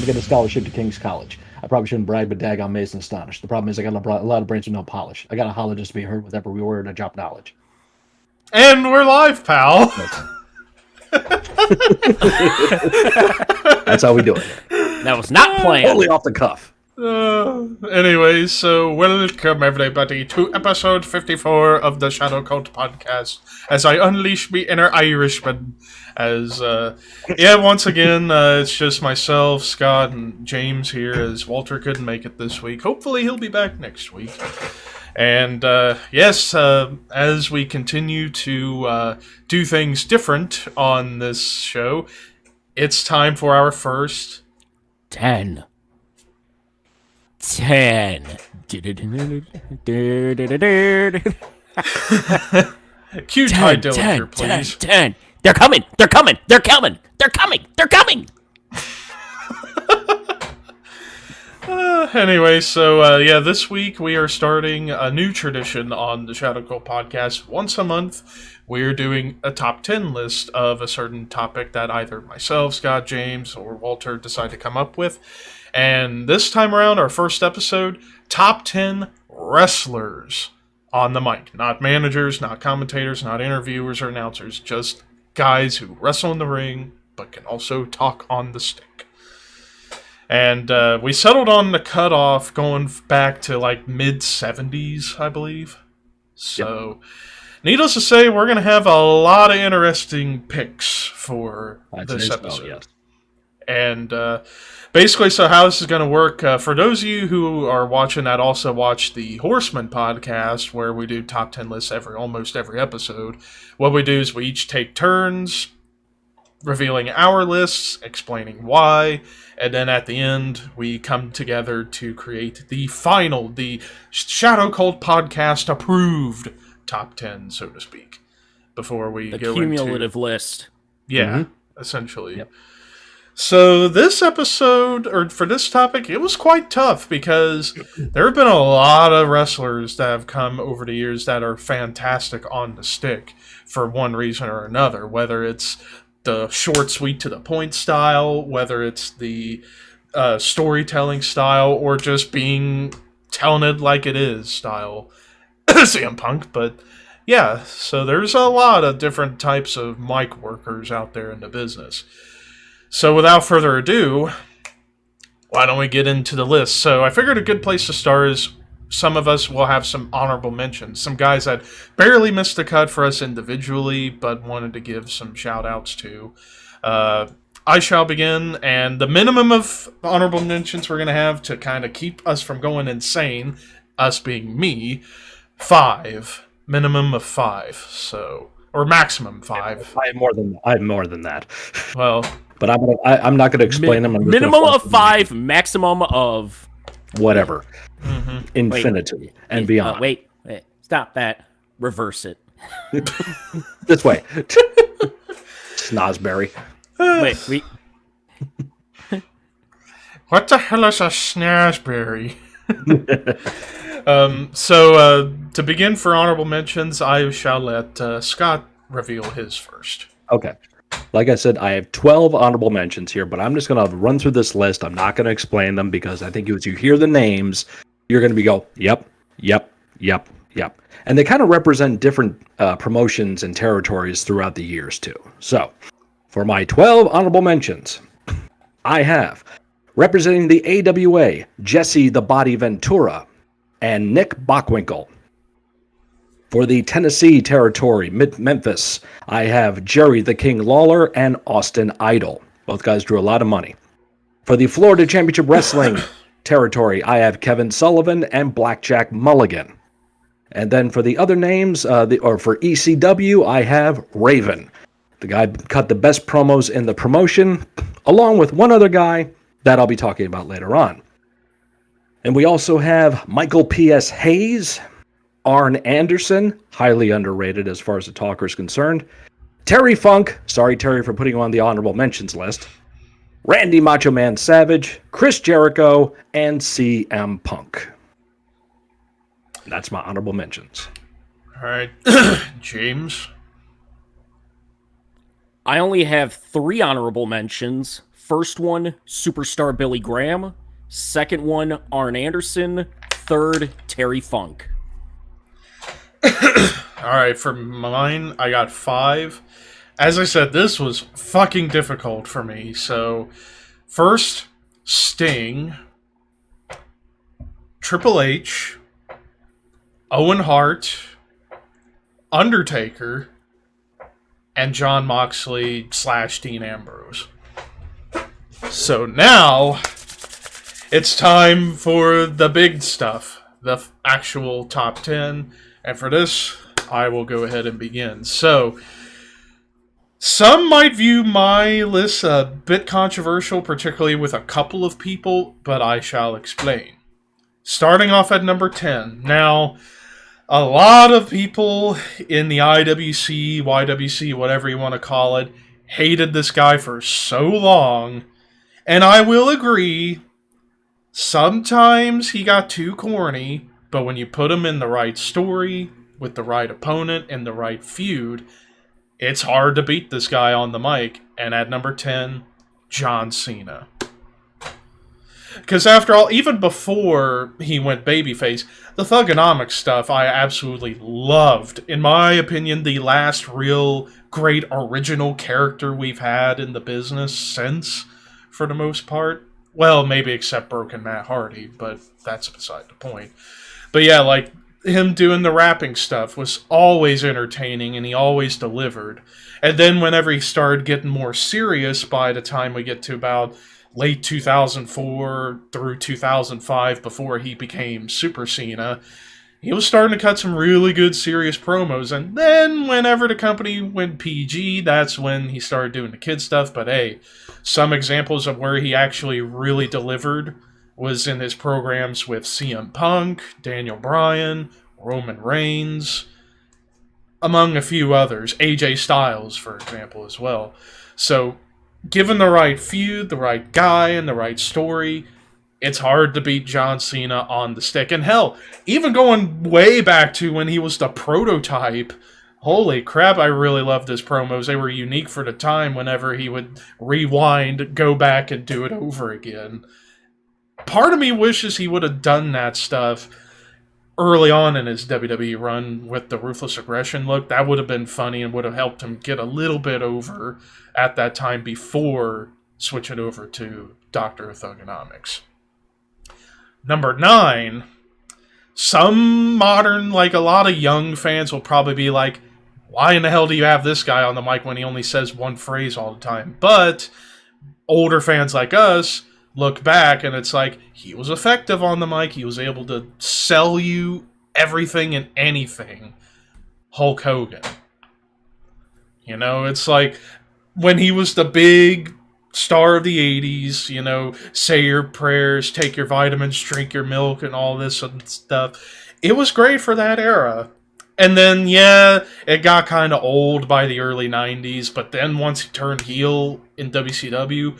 to get a scholarship to King's College. I probably shouldn't brag, but dag, I'm amazed and astonished. The problem is I got a lot of brains with no polish. I got to holler just to be heard with every word I drop knowledge. And we're live, pal. That's how we do it. That was not planned. Totally off the cuff. Anyway, so welcome everybody to episode 54 of the Shadow Cult podcast as I unleash me inner Irishman. Once again, it's just myself, Scott, and James here as Walter couldn't make it this week. Hopefully he'll be back next week. And as we continue to do things different on this show, it's time for our first 10. Cue Ty Dillinger, please. 10. They're coming. Anyway, so this week we are starting a new tradition on the Shadow Cult podcast. Once a month, we're doing a top 10 list of a certain topic that either myself, Scott, James, or Walter decide to come up with. And this time around, our first episode, top 10 wrestlers on the mic. Not managers, not commentators, not interviewers or announcers, just guys who wrestle in the ring, but can also talk on the stick. And we settled on the cutoff going back to like mid-70s, I believe. So, needless to say, we're going to have a lot of interesting picks for this episode. Yes. And basically, so how this is going to work, for those of you who are watching that also watch the Horseman podcast, where we do top 10 lists almost every episode, what we do is we each take turns revealing our lists, explaining why, and then at the end, we come together to create the Shadow Cult podcast approved top 10, so to speak, before we go into... The cumulative list. Yeah, essentially. Yep. So this episode, or for this topic, it was quite tough because there have been a lot of wrestlers that have come over the years that are fantastic on the stick for one reason or another, whether it's the short, sweet, to the point style, whether it's the storytelling style, or just telling it like it is style, CM Punk. But yeah, so there's a lot of different types of mic workers out there in the business. So without further ado, why don't we get into the list? So I figured a good place to start is some of us will have some honorable mentions. Some guys that barely missed the cut for us individually, but wanted to give some shout-outs to. I shall begin, and the minimum of honorable mentions we're going to have to kind of keep us from going insane, us being me, 5. Minimum of 5, so... Or maximum 5. I have more than that. Well... But I'm not going to explain them. Minimum of 5, maximum of... Whatever. Infinity and beyond. Wait. Stop that. Reverse it. This way. Snozberry. Wait. What the hell is a snozberry? So, to begin for honorable mentions, I shall let Scott reveal his first. Okay. Like I said, I have 12 honorable mentions here, but I'm just going to run through this list. I'm not going to explain them because I think as you hear the names, you're going to go, yep. And they kind of represent different promotions and territories throughout the years, too. So, for my 12 honorable mentions, I have, representing the AWA, Jesse the Body Ventura and Nick Bockwiggle. For the Tennessee territory, Memphis, I have Jerry the King Lawler and Austin Idol. Both guys drew a lot of money. For the Florida Championship Wrestling territory, I have Kevin Sullivan and Blackjack Mulligan. And then for the other names, for ECW, I have Raven. The guy cut the best promos in the promotion, along with one other guy that I'll be talking about later on. And we also have Michael P.S. Hayes, Arn Anderson, highly underrated as far as the talker is concerned. Terry Funk, sorry Terry for putting him on the honorable mentions list. Randy Macho Man Savage, Chris Jericho, and CM Punk. That's my honorable mentions. All right, James. I only have 3 honorable mentions First one, Superstar Billy Graham. Second one, Arn Anderson. Third, Terry Funk. All right, for mine, I got 5. As I said, this was fucking difficult for me. So, first, Sting, Triple H, Owen Hart, Undertaker, and Jon Moxley / Dean Ambrose. So now, it's time for the big stuff, the actual top 10. And for this, I will go ahead and begin. So, some might view my list a bit controversial, particularly with a couple of people, but I shall explain. Starting off at number 10. Now, a lot of people in the IWC, YWC, whatever you want to call it, hated this guy for so long, and I will agree, sometimes he got too corny, but when you put him in the right story, with the right opponent, and the right feud, it's hard to beat this guy on the mic. And at number 10, John Cena. Because after all, even before he went babyface, the Thuganomics stuff I absolutely loved. In my opinion, the last real great original character we've had in the business since, for the most part. Well, maybe except Broken Matt Hardy, but that's beside the point. But yeah, like, him doing the rapping stuff was always entertaining, and he always delivered. And then whenever he started getting more serious, by the time we get to about late 2004 through 2005, before he became Super Cena, he was starting to cut some really good serious promos. And then whenever the company went PG, that's when he started doing the kid stuff. But hey, some examples of where he actually really delivered was in his programs with CM Punk, Daniel Bryan, Roman Reigns, among a few others. AJ Styles, for example, as well. So, given the right feud, the right guy, and the right story, it's hard to beat John Cena on the stick. And hell, even going way back to when he was the prototype, holy crap, I really loved his promos. They were unique for the time. Whenever he would rewind, go back, and do it over again. Part of me wishes he would have done that stuff early on in his WWE run with the Ruthless Aggression look. That would have been funny and would have helped him get a little bit over at that time before switching over to Dr. Thuganomics. Number 9, some modern, like a lot of young fans will probably be like, why in the hell do you have this guy on the mic when he only says one phrase all the time? But older fans like us look back, and it's like, he was effective on the mic. He was able to sell you everything and anything. Hulk Hogan. You know, it's like, when he was the big star of the 80s, you know, say your prayers, take your vitamins, drink your milk, and all this and stuff. It was great for that era. And then, yeah, it got kind of old by the early 90s, but then once he turned heel in WCW,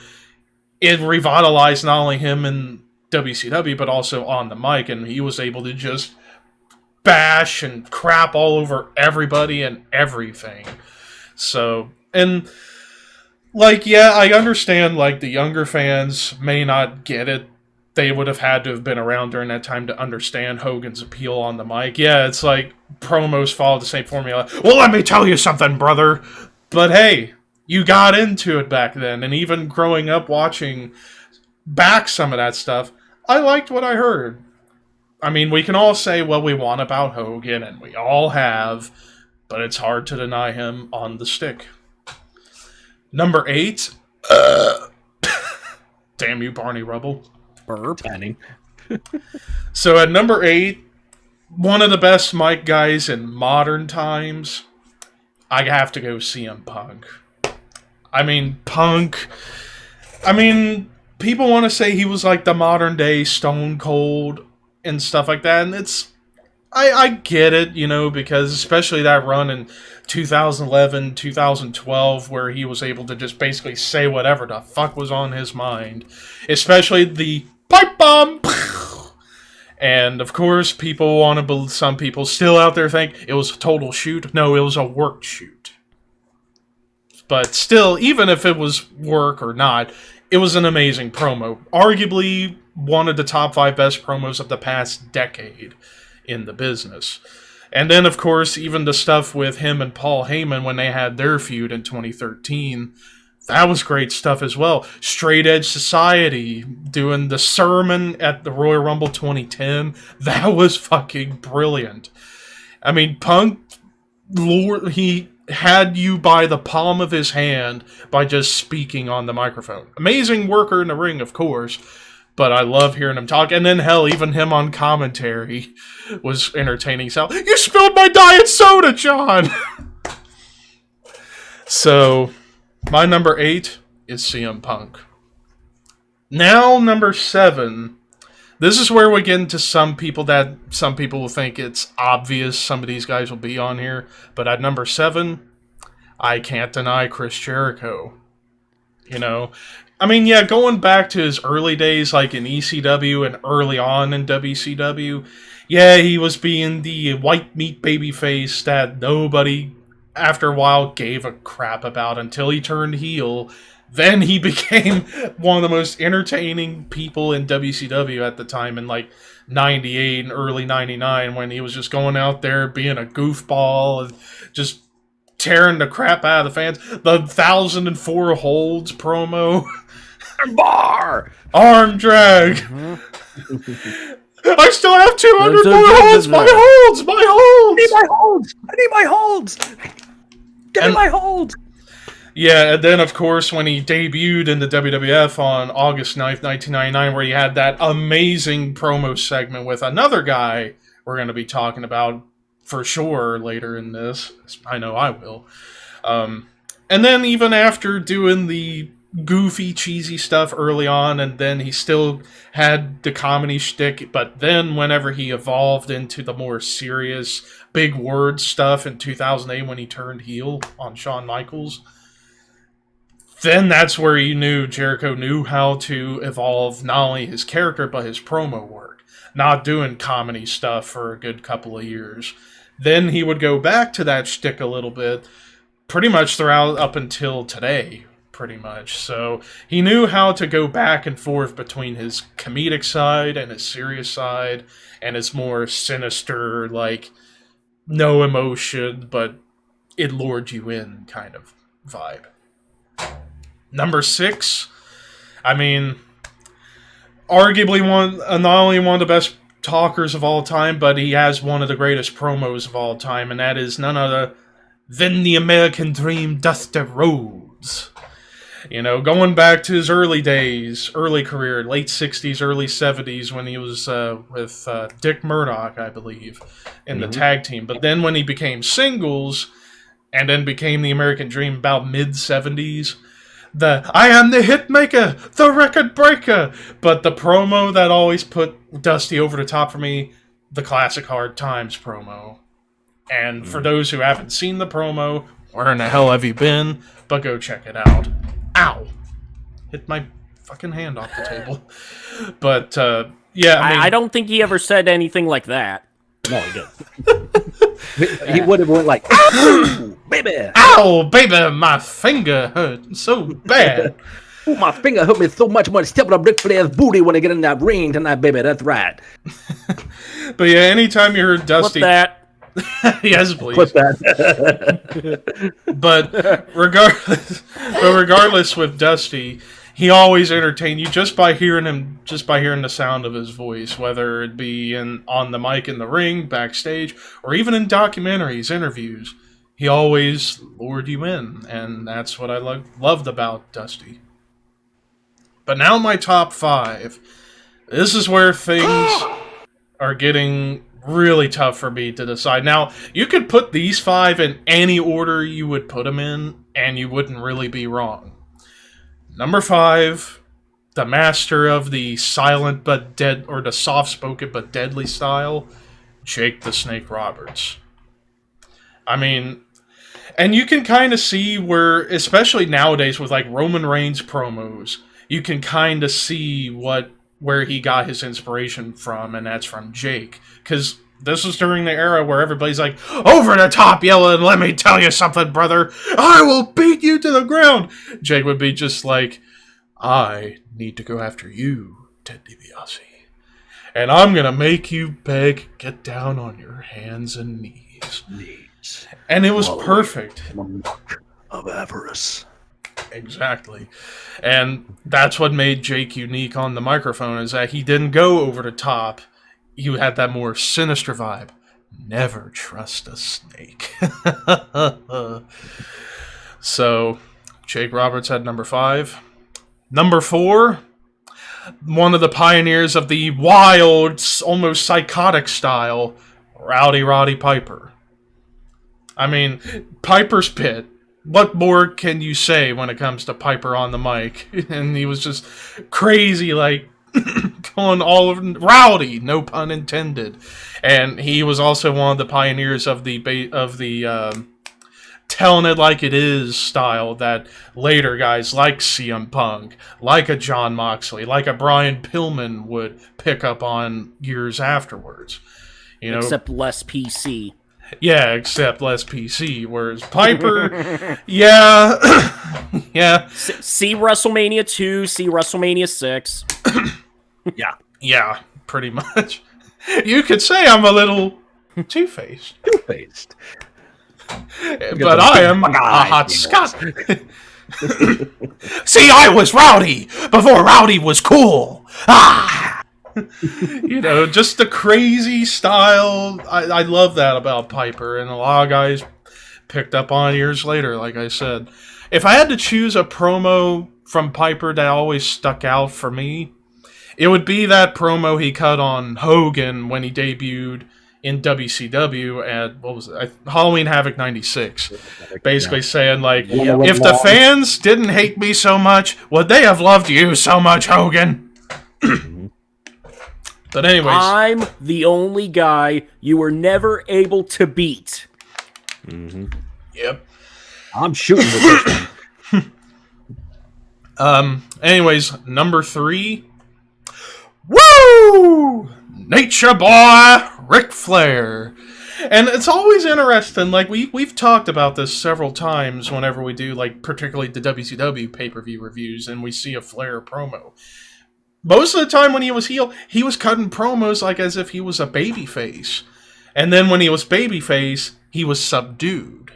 it revitalized not only him in WCW, but also on the mic, and he was able to just bash and crap all over everybody and everything. So, and, like, yeah, I understand, like, the younger fans may not get it. They would have had to have been around during that time to understand Hogan's appeal on the mic. Yeah, it's like, promos follow the same formula. Well, let me tell you something, brother. But hey, you got into it back then, and even growing up watching back some of that stuff, I liked what I heard. I mean, we can all say what we want about Hogan, and we all have, but it's hard to deny him on the stick. Number 8. Damn you, Barney Rubble. Burp. So at number 8, one of the best mic guys in modern times, I have to go CM Punk. I mean, Punk, people want to say he was like the modern day Stone Cold and stuff like that, and it's, I get it, you know, because especially that run in 2011, 2012, where he was able to just basically say whatever the fuck was on his mind, especially the pipe bomb. And of course, people want to, some people still out there think it was a total shoot. No, it was a work shoot. But still, even if it was work or not, it was an amazing promo. Arguably one of the top 5 best promos of the past decade in the business. And then, of course, even the stuff with him and Paul Heyman when they had their feud in 2013, that was great stuff as well. Straight Edge Society doing the sermon at the Royal Rumble 2010, that was fucking brilliant. I mean, Punk, Lord, he had you by the palm of his hand by just speaking on the microphone. Amazing worker in the ring, of course, but I love hearing him talk. And then, hell, even him on commentary was entertaining. So, you spilled my diet soda, John! So, my number 8 is CM Punk. Now, number 7. This is where we get into some people will think it's obvious some of these guys will be on here. But at number 7, I can't deny Chris Jericho. You know, I mean, yeah, going back to his early days, like in ECW and early on in WCW, yeah, he was being the white meat babyface that nobody, after a while, gave a crap about until he turned heel. Then he became one of the most entertaining people in WCW at the time in like 98 and early 99 when he was just going out there being a goofball and just tearing the crap out of the fans. The 1004 holds promo. Bar! Arm drag. I still have 200 more holds! My holds! My holds! I need my holds! I need my holds! Give me my holds! Yeah, and then, of course, when he debuted in the WWF on August 9th, 1999, where he had that amazing promo segment with another guy we're going to be talking about for sure later in this. I know I will. And then even after doing the goofy, cheesy stuff early on, and then he still had the comedy shtick, but then whenever he evolved into the more serious, big word stuff in 2008 when he turned heel on Shawn Michaels, then that's where you knew Jericho knew how to evolve not only his character, but his promo work. Not doing comedy stuff for a good couple of years. Then he would go back to that shtick a little bit, pretty much throughout up until today, pretty much. So he knew how to go back and forth between his comedic side and his serious side, and his more sinister, like, no emotion, but it lured you in kind of vibe. Number 6, I mean, arguably not only one of the best talkers of all time, but he has one of the greatest promos of all time, and that is none other than the American Dream, Dustin Rhodes. You know, going back to his early days, early career, late 60s, early 70s, when he was with Dick Murdoch, I believe, in the tag team. But then when he became singles, and then became the American Dream about mid-70s, I am the hit maker, the record breaker. But the promo that always put Dusty over the top for me, the classic Hard Times promo. And for those who haven't seen the promo, where in the hell have you been? But go check it out. Ow! Hit my fucking hand off the table. But, yeah, I mean... I don't think he ever said anything like that. No, he didn't. He would have went like, ow, baby! Ow, baby, my finger hurt so bad. Ooh, my finger hurt me so much when stepping up Ric Flair's booty when I get in that ring tonight, baby. That's right. But yeah, anytime you heard Dusty... Flip that. Yes, please. Flip that. But regardless with Dusty, he always entertained you just by hearing the sound of his voice, whether it be on the mic in the ring, backstage, or even in documentaries, interviews. He always lured you in, and that's what I loved about Dusty. But now my top 5. This is where things are getting really tough for me to decide. Now, you could put these 5 in any order you would put them in, and you wouldn't really be wrong. Number 5, the master of the silent but dead, or the soft-spoken but deadly style, Jake the Snake Roberts. I mean, and you can kind of see where, especially nowadays with like Roman Reigns promos, you can kind of see where he got his inspiration from, and that's from Jake. Because this was during the era where everybody's like, over the top yelling, let me tell you something, brother. I will beat you to the ground. Jake would be just like, I need to go after you, Ted DiBiase. And I'm going to make you beg, get down on your hands and knees. And it was perfect. Of avarice. Exactly. And that's what made Jake unique on the microphone, is that he didn't go over the top. You had that more sinister vibe. Never trust a snake. So, Jake Roberts had number 5. Number 4, one of the pioneers of the wild, almost psychotic style, Roddy Piper. I mean, Piper's Pit. What more can you say when it comes to Piper on the mic? And he was just crazy, like, going all over, rowdy, no pun intended. And he was also one of the pioneers of the telling it like it is style that later guys like CM Punk, like a Jon Moxley, like a Brian Pillman would pick up on years afterwards. You know, except less PC. Yeah, except less PC. Whereas Piper, yeah. See WrestleMania 2, see WrestleMania 6. Yeah, pretty much. You could say I'm a little two-faced. But I am a hot Scot. See, I was rowdy before rowdy was cool. You know, just the crazy style. I love that about Piper, and a lot of guys picked up on years later, like I said. If I had to choose a promo from Piper that always stuck out for me, it would be that promo he cut on Hogan when he debuted in WCW at, what was it, Halloween Havoc 96. Basically saying, like, if the fans didn't hate me so much, would they have loved you so much, Hogan? But anyways. I'm the only guy you were never able to beat. Yep. I'm shooting with this one. Anyways, number 3. Woo! Nature Boy Ric Flair. And it's always interesting, like, we've talked about this several times whenever we do, like, particularly the WCW pay-per-view reviews, and we see a Flair promo. Most of the time when he was heel, he was cutting promos like as if he was a babyface. And then when he was babyface, he was subdued.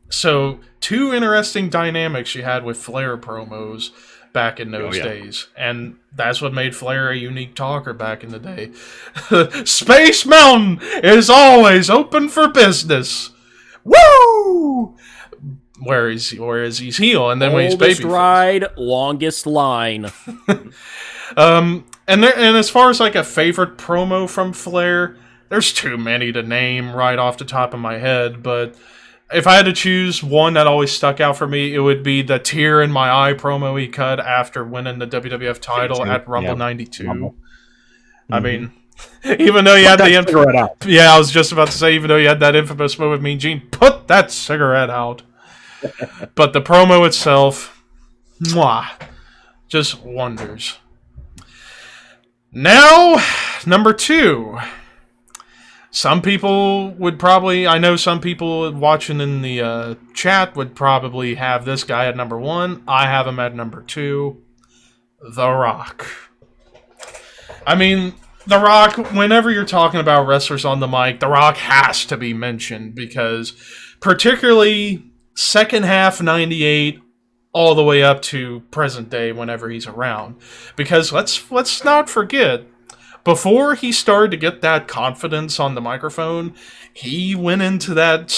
So, 2 interesting dynamics you had with Flair promos back in those days. And that's what made Flair a unique talker back in the day. Space Mountain is always open for business. Woo! Whereas he's heel, and then when he's babyface. Oldest ride, longest line. And as far as like a favorite promo from Flair, there's too many to name right off the top of my head, but if I had to choose one that always stuck out for me, it would be the tear in my eye promo he cut after winning the WWF title at Rumble 92. I mean, even though you had the yeah, I was just about to say, even though you had that infamous moment with Mean Gene, put that cigarette out. But the promo itself, mwah, just wonders. Now, number 2. Some people would probably, I know some people watching in the chat would probably have this guy at number 1. I have him at number 2. The Rock. I mean, The Rock, whenever you're talking about wrestlers on the mic, The Rock has to be mentioned because particularly second half 98 all the way up to present day whenever he's around. Because let's not forget, before he started to get that confidence on the microphone, he went into that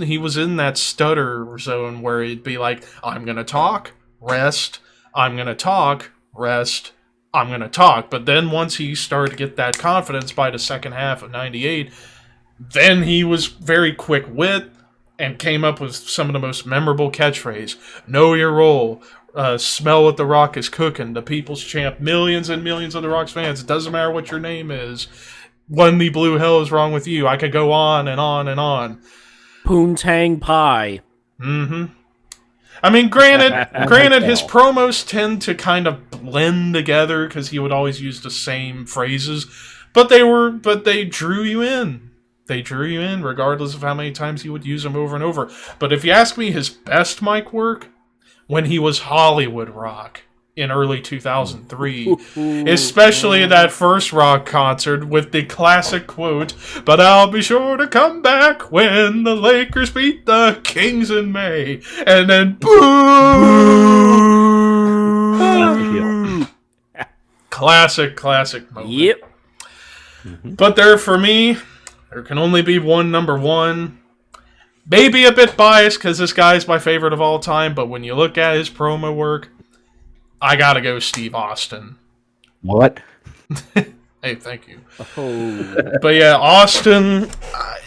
he was in that stutter zone where he'd be like, I'm going to talk, rest, I'm going to talk, rest, I'm going to talk. But then once he started to get that confidence by the second half of 98, then he was very quick-wit and came up with some of the most memorable catchphrase. Know your role. Smell what The Rock is cooking. The People's Champ. Millions and millions of The Rock's fans. It doesn't matter what your name is. When the blue hell is wrong with you. I could go on and on and on. Poontang Pie. I mean, granted, his promos tend to kind of blend together because he would always use the same phrases, but they drew you in. They drew you in regardless of how many times he would use them over and over. But if you ask me his best mic work, when he was Hollywood Rock, in early 2003, especially in that first Rock concert with the classic quote, "But I'll be sure to come back when the Lakers beat the Kings in May." And then boo! Classic moment. Yep. But there, for me, there can only be one number one. Maybe a bit biased because this guy's my favorite of all time, but when you look at his promo work, I gotta go Steve Austin. What? Hey, thank you. Oh. But yeah, Austin,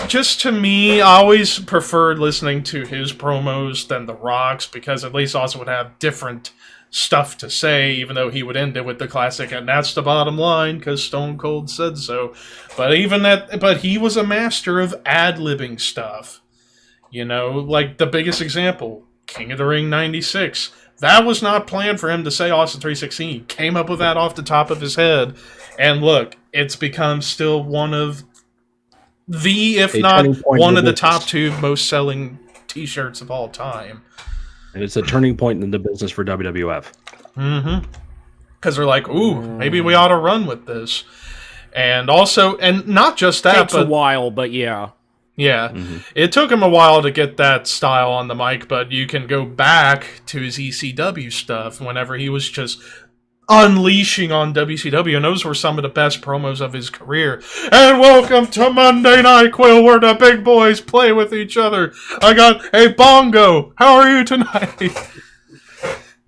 just to me, I always preferred listening to his promos than The Rock's, because at least Austin would have different stuff to say, even though he would end it with the classic, "And that's the bottom line, because Stone Cold said so." But he was a master of ad-libbing stuff. You know, like the biggest example, King of the Ring 96. That was not planned for him to say Austin 3:16. He came up with that off the top of his head. And look, it's become still one of the, if not one of the top 2 most selling t-shirts of all time. And it's a turning point in the business for WWF. Mm-hmm. Because they're like, ooh, maybe we ought to run with this. And also, and not just that, Takes a while, but yeah. Yeah, It took him a while to get that style on the mic, but you can go back to his ECW stuff whenever he was just unleashing on WCW, and those were some of the best promos of his career. "And welcome to Monday Night, Quill, where the big boys play with each other. I got a bongo. How are you tonight?"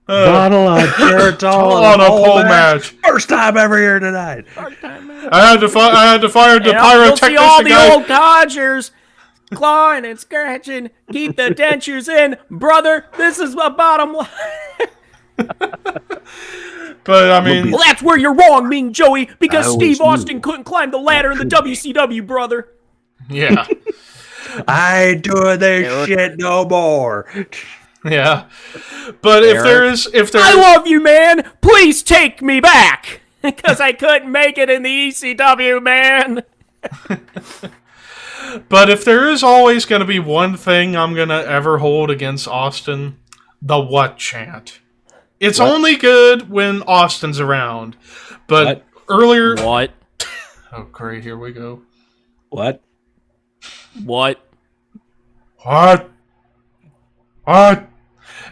Bottle of Jarrett on a pole match. First time ever here tonight. I had to fire the pyrotechnician. See all the old codgers clawing and scratching. Keep the dentures in, brother. This is my bottom line. But I mean, well, that's where you're wrong, Mean Joey, because Steve Austin couldn't climb the ladder in the WCW, brother. Yeah. I ain't doing this shit no more. Yeah. But if there's I love you, man. Please take me back. Because I couldn't make it in the ECW, man. But if there is always going to be one thing I'm going to ever hold against Austin, the what chant. It's only good when Austin's around. But earlier... What? Oh, great. Here we go. What? What?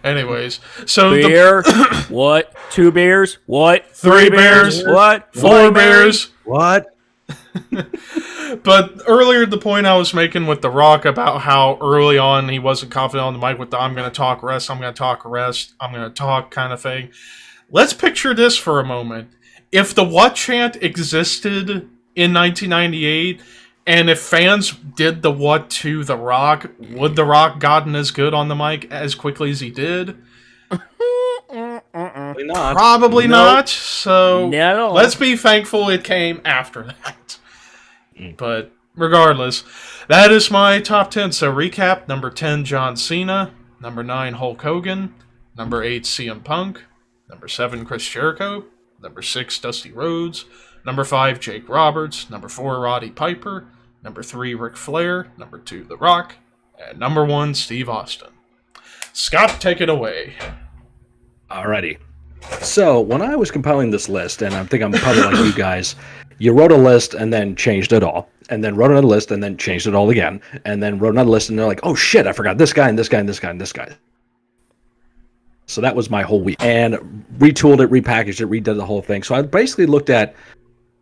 Anyways, so beer? What? 2 beers? What? 3 beers? What? 4 beers? What? But earlier, the point I was making with The Rock about how early on he wasn't confident on the mic with the "I'm going to talk rest, I'm going to talk rest, I'm going to talk" kind of thing. Let's picture this for a moment. If the what chant existed in 1998, and if fans did the what to The Rock, would The Rock gotten as good on the mic as quickly as he did? Probably not. So let's be thankful it came after that. But regardless, that is my top 10. So recap: number 10, John Cena; number 9, Hulk Hogan; number 8, CM Punk; number 7, Chris Jericho; number 6, Dusty Rhodes; number 5, Jake Roberts; number 4, Roddy Piper; number 3, Ric Flair; number 2, The Rock; and number 1, Steve Austin. Scott, take it away. Alrighty. So, when I was compiling this list, and I think I'm probably like you guys, you wrote a list and then changed it all, and then wrote another list and then changed it all again, and then wrote another list and they're like, oh shit, I forgot this guy and this guy and this guy and this guy. So that was my whole week. And retooled it, repackaged it, redid the whole thing. So I basically looked at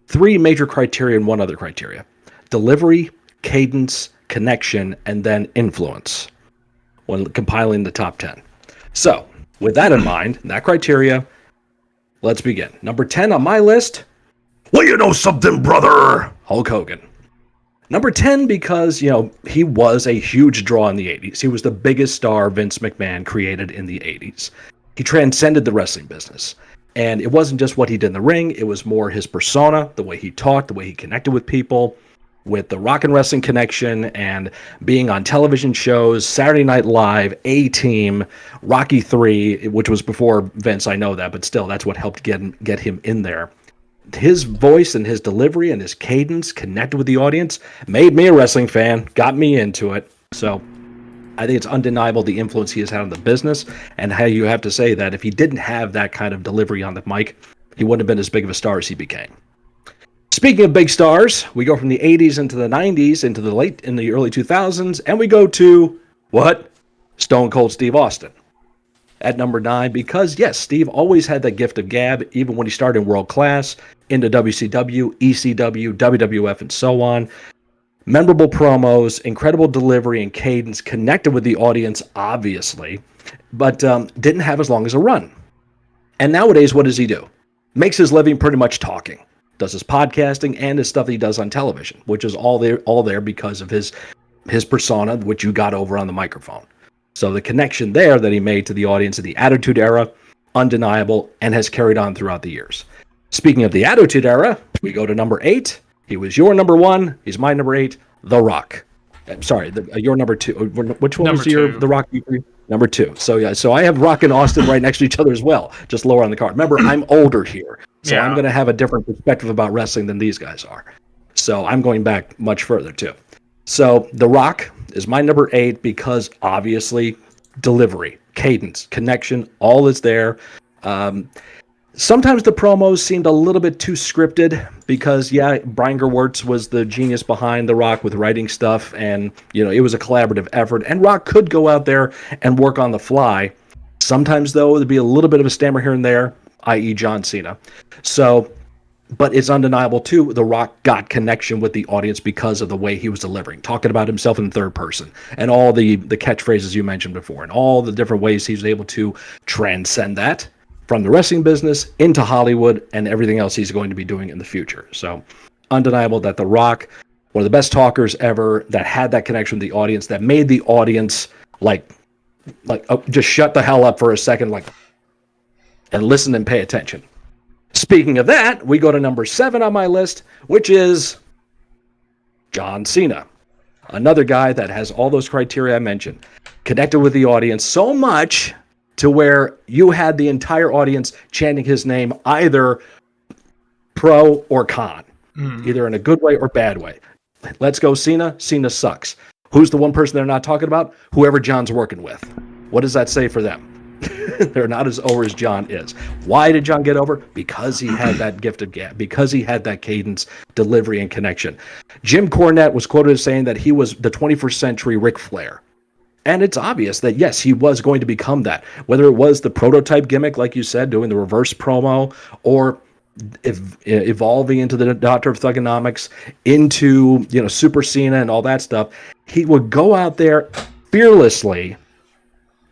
3 major criteria and 1 other criteria. Delivery, cadence, connection, and then influence when compiling the top 10. So, with that in mind, that criteria, let's begin. Number 10 on my list, well, you know something, brother? Hulk Hogan. Number 10 because, he was a huge draw in the 80s. He was the biggest star Vince McMahon created in the 80s. He transcended the wrestling business. And it wasn't just what he did in the ring, it was more his persona, the way he talked, the way he connected with people, with the Rock and Wrestling Connection and being on television shows, Saturday Night Live, A-Team, Rocky III, which was before Vince, I know that, but still, that's what helped get him in there. His voice and his delivery and his cadence connected with the audience, made me a wrestling fan, got me into it. So, I think it's undeniable the influence he has had on the business, and how you have to say that if he didn't have that kind of delivery on the mic, he wouldn't have been as big of a star as he became. Speaking of big stars, we go from the 80s into the 90s, into the early 2000s, and we go to, what? Stone Cold Steve Austin. At number 9, because, yes, Steve always had that gift of gab, even when he started in World Class, into WCW, ECW, WWF, and so on. Memorable promos, incredible delivery and cadence, connected with the audience, obviously, but didn't have as long as a run. And nowadays, what does he do? Makes his living pretty much talking. Does his podcasting and his stuff that he does on television, which is all there because of his persona, which you got over on the microphone. So the connection there that he made to the audience in the Attitude Era, undeniable, and has carried on throughout the years. Speaking of the Attitude Era, we go to number 8. He was your number 1. He's my number 8, The Rock. I'm sorry, your number 2. Which one Number was your 2. The Rock? Number 2. So yeah, so I have Rock and Austin right next to each other as well, just lower on the card. Remember, I'm older here, so Yeah. I'm going to have a different perspective about wrestling than these guys are. So I'm going back much further too. So The Rock is my number 8 because obviously delivery, cadence, connection, all is there. Sometimes the promos seemed a little bit too scripted because, yeah, Brian Gewirtz was the genius behind The Rock with writing stuff, and, you know, it was a collaborative effort, and Rock could go out there and work on the fly. Sometimes, though, there'd be a little bit of a stammer here and there, i.e. John Cena. So, but it's undeniable, too, The Rock got connection with the audience because of the way he was delivering, talking about himself in third person, and all the catchphrases you mentioned before, and all the different ways he was able to transcend that from the wrestling business into Hollywood and everything else he's going to be doing in the future. So undeniable that The Rock, one of the best talkers ever, that had that connection with the audience, that made the audience just shut the hell up for a second, and listen and pay attention. Speaking of that, we go to number 7 on my list, which is John Cena. Another guy that has all those criteria I mentioned. Connected with the audience so much to where you had the entire audience chanting his name, either pro or con, either in a good way or bad way. Let's go Cena. Cena sucks. Who's the one person they're not talking about? Whoever John's working with. What does that say for them? They're not as over as John is. Why did John get over? Because he had that gift of gab, because he had that cadence, delivery, and connection. Jim Cornette was quoted as saying that he was the 21st century Ric Flair. And it's obvious that, yes, he was going to become that. Whether it was the prototype gimmick, like you said, doing the reverse promo, or evolving into the Doctor of Thugonomics, into, Super Cena and all that stuff, he would go out there fearlessly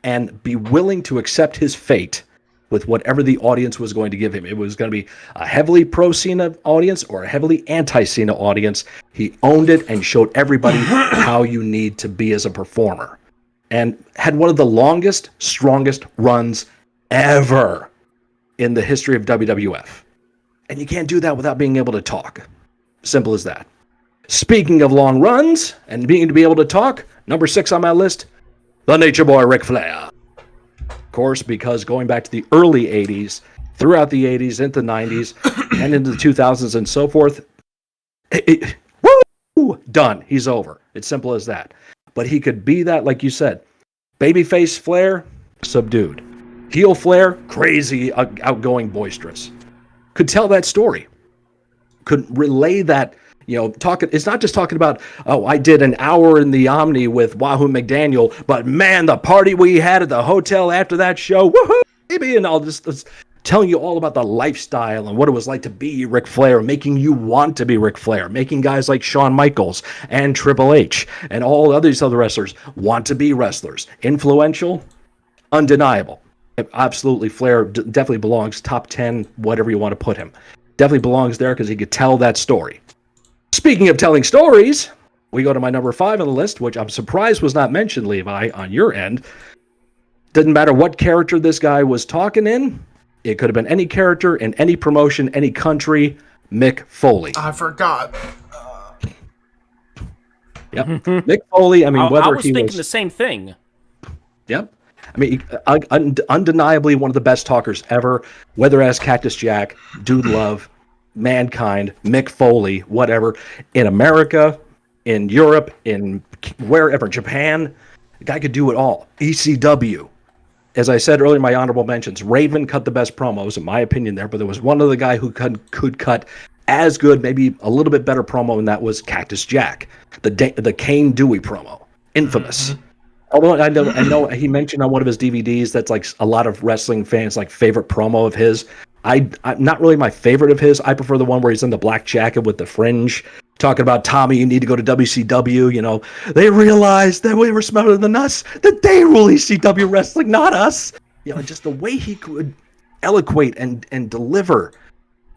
and be willing to accept his fate with whatever the audience was going to give him. It was going to be a heavily pro-Cena audience or a heavily anti-Cena audience. He owned it and showed everybody how you need to be as a performer. And had one of the longest, strongest runs ever in the history of WWF. And you can't do that without being able to talk. Simple as that. Speaking of long runs and being to be able to talk, number 6 on my list, the Nature Boy Ric Flair. Of course, because going back to the early 80s, throughout the 80s, into the 90s, and into the 2000s and so forth, done. He's over. It's simple as that. But he could be that, like you said, babyface Flair, subdued. Heel Flair, crazy, outgoing, boisterous. Could tell that story. Could relay that, it's not just talking about, I did an hour in the Omni with Wahoo McDaniel, but man, the party we had at the hotel after that show, woohoo, baby, and all this telling you all about the lifestyle and what it was like to be Ric Flair, making you want to be Ric Flair, making guys like Shawn Michaels and Triple H and all these other wrestlers want to be wrestlers. Influential, undeniable. Absolutely, Flair definitely belongs top 10, whatever you want to put him. Definitely belongs there because he could tell that story. Speaking of telling stories, we go to my number 5 on the list, which I'm surprised was not mentioned, Levi, on your end. Didn't matter what character this guy was talking in. It could have been any character in any promotion, any country. Mick Foley. I forgot. Yep. Mick Foley, I mean, whether I was thinking the same thing. Yep. I mean, undeniably one of the best talkers ever, whether as Cactus Jack, Dude Love, Mankind, Mick Foley, whatever, in America, in Europe, in wherever, Japan, The guy could do it all. ECW. As I said earlier in my honorable mentions, Raven cut the best promos, in my opinion, there, but there was one other guy who could cut as good, maybe a little bit better promo, and that was Cactus Jack, the Kane Dewey promo. Infamous. Mm-hmm. Although I know he mentioned on one of his DVDs that's like a lot of wrestling fans like favorite promo of his. I'm not really my favorite of his. I prefer the one where he's in the black jacket with the fringe, talking about Tommy, you need to go to WCW. You know, they realized that we were smarter than us, that they rule ECW wrestling, not us. You know, just the way he could eloquate and deliver.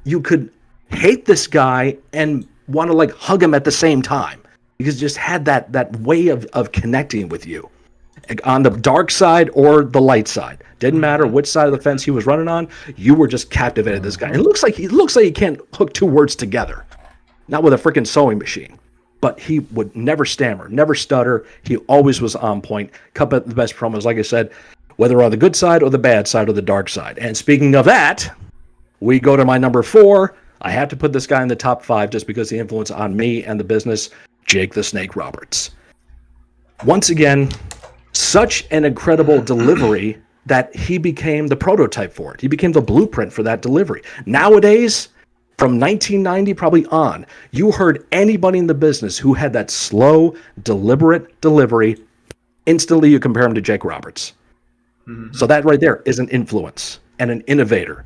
You could hate this guy and want to like hug him at the same time, because he just had that way of connecting with you on the dark side or the light side. Didn't matter which side of the fence he was running on. You were just captivated this guy. It looks like he can't hook two words together, not with a freaking sewing machine. But he would never stammer, never stutter. He always was on point. Cut the best promos, like I said, whether on the good side or the bad side or the dark side. And speaking of that, we go to my number 4. I have to put this guy in the top 5 just because the influence on me and the business, Jake the Snake Roberts. Once again, such an incredible delivery that he became the prototype for it. He became the blueprint for that delivery. Nowadays, from 1990 probably on, you heard anybody in the business who had that slow, deliberate delivery, instantly you compare him to Jake Roberts. Mm-hmm. So that right there is an influence and an innovator.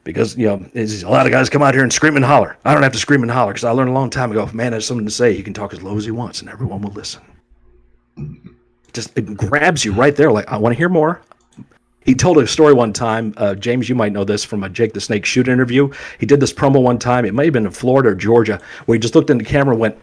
Because, you know, a lot of guys come out here and scream and holler. I don't have to scream and holler because I learned a long time ago, if a man has something to say, he can talk as low as he wants and everyone will listen. Just it grabs you right there. Like, I want to hear more. He told a story one time. James, you might know this from a Jake the Snake shoot interview. He did this promo one time. It may have been in Florida or Georgia, where he just looked in the camera and went,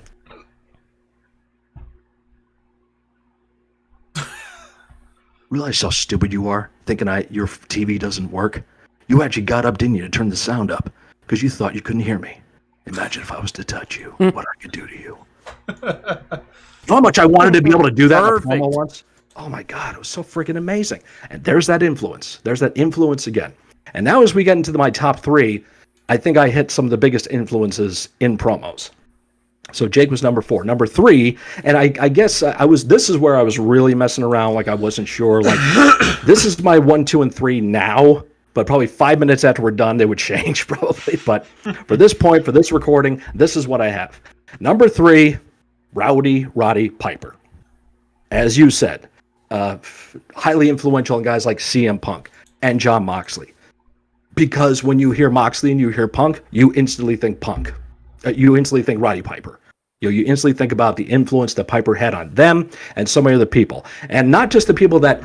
realize how stupid you are, thinking your TV doesn't work? You actually got up, didn't you, to turn the sound up because you thought you couldn't hear me. Imagine if I was to touch you, what I could do to you. You know how much I wanted to be able to do that in a promo once? Oh my God, it was so freaking amazing. And there's that influence. There's that influence again. And now as we get into my top 3, I think I hit some of the biggest influences in promos. So Jake was number 4. Number 3, and I guess this is where I was really messing around, like I wasn't sure. Like, this is my 1, 2, and 3 now, but probably 5 minutes after we're done, they would change probably. But for this point, for this recording, this is what I have. Number 3, Roddy Piper. As you said, highly influential in guys like CM Punk and Jon Moxley. Because when you hear Moxley and you hear Punk, you instantly think Punk. You instantly think Roddy Piper. You instantly think about the influence that Piper had on them and so many other people. And not just the people that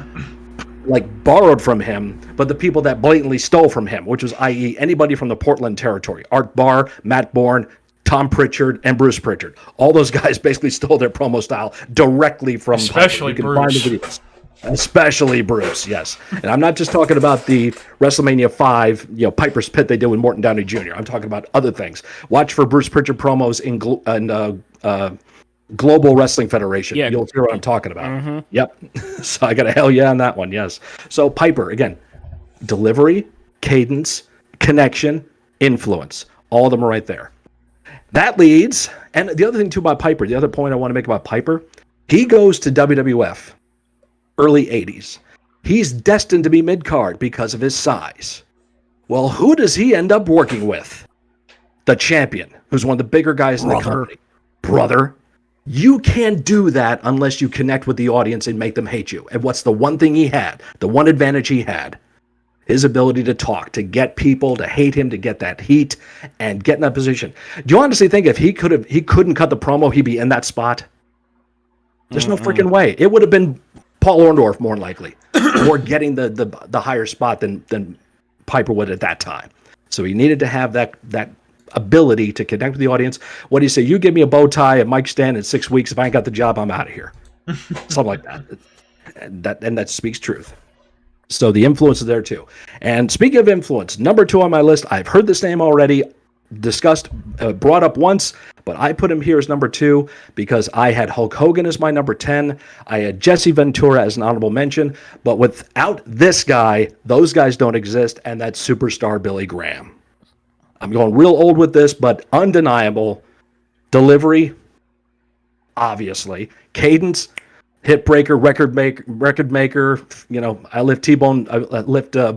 like borrowed from him, but the people that blatantly stole from him, which was i.e. anybody from the Portland territory. Art Barr, Matt Bourne, Tom Pritchard, and Bruce Pritchard. All those guys basically stole their promo style directly from especially Piper. Bruce. Find the videos. Especially Bruce, yes. And I'm not just talking about the WrestleMania 5, Piper's Pit they did with Morton Downey Jr. I'm talking about other things. Watch for Bruce Pritchard promos in Global Wrestling Federation. Yeah. You'll hear what I'm talking about. Mm-hmm. Yep. So I got a hell yeah on that one, yes. So Piper, again, delivery, cadence, connection, influence. All of them are right there. That leads, and the other thing too about Piper, the other point I want to make about Piper, he goes to WWF. Early 80s. He's destined to be mid-card because of his size. Well, who does he end up working with? The champion, who's one of the bigger guys in the company. Brother, you can't do that unless you connect with the audience and make them hate you. And what's the one thing he had? The one advantage he had? His ability to talk, to get people to hate him, to get that heat, and get in that position. Do you honestly think if he couldn't cut the promo, he'd be in that spot? There's no freaking way. It would have been Paul Orndorff, more than likely, or getting the higher spot than Piper would at that time. So he needed to have that ability to connect with the audience. What do you say? You give me a bow tie at Mike's Stand in 6 weeks. If I ain't got the job, I'm out of here. Something like that. And that speaks truth. So the influence is there too. And speaking of influence, number 2 on my list, I've heard this name already, discussed, brought up once, but I put him here as number 2 because I had Hulk Hogan as my number 10. I had Jesse Ventura as an honorable mention, but without this guy, those guys don't exist, and that's superstar Billy Graham. I'm going real old with this, but undeniable. Delivery, obviously. Cadence, hit breaker, record maker. You know, I lift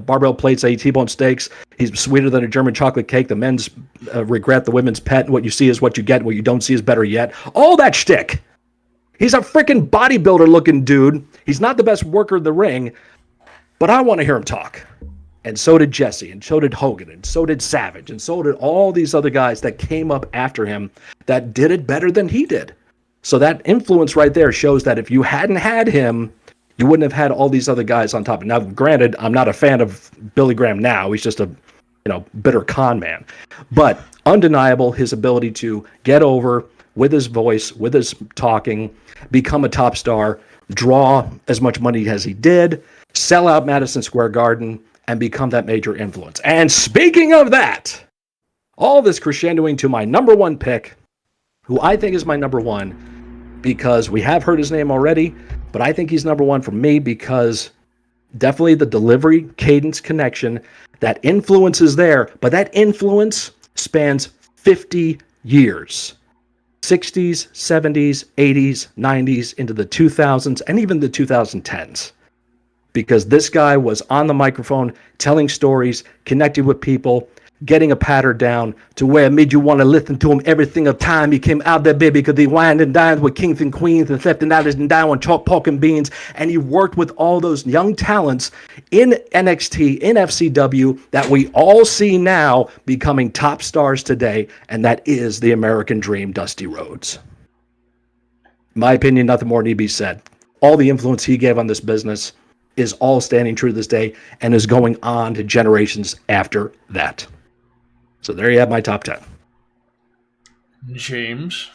barbell plates, I eat T-bone steaks. He's sweeter than a German chocolate cake. The men's regret, the women's pet. What you see is what you get. What you don't see is better yet. All that shtick. He's a freaking bodybuilder-looking dude. He's not the best worker in the ring, but I want to hear him talk. And so did Jesse, and so did Hogan, and so did Savage, and so did all these other guys that came up after him that did it better than he did. So that influence right there shows that if you hadn't had him, you wouldn't have had all these other guys on top. Now, granted, I'm not a fan of Billy Graham now. He's just a bitter con man. But undeniable, his ability to get over with his voice, with his talking, become a top star, draw as much money as he did, sell out Madison Square Garden, and become that major influence. And speaking of that, all this crescendoing to my number one pick, who I think is my number one, because we have heard his name already, but I think he's number one for me because definitely the delivery, cadence, connection, that influence is there, but that influence spans 50 years. 60s, 70s, 80s, 90s, into the 2000s, and even the 2010s. Because this guy was on the microphone, telling stories, connecting with people, getting a patter down to where it made you want to listen to him every single time he came out there, baby, because he wined and dined with kings and queens and slept and and down on chalk, pork, and beans. And he worked with all those young talents in NXT, in FCW, that we all see now becoming top stars today, and that is the American Dream, Dusty Rhodes. In my opinion, nothing more need be said. All the influence he gave on this business is all standing true to this day and is going on to generations after that. So there you have my top 10. James.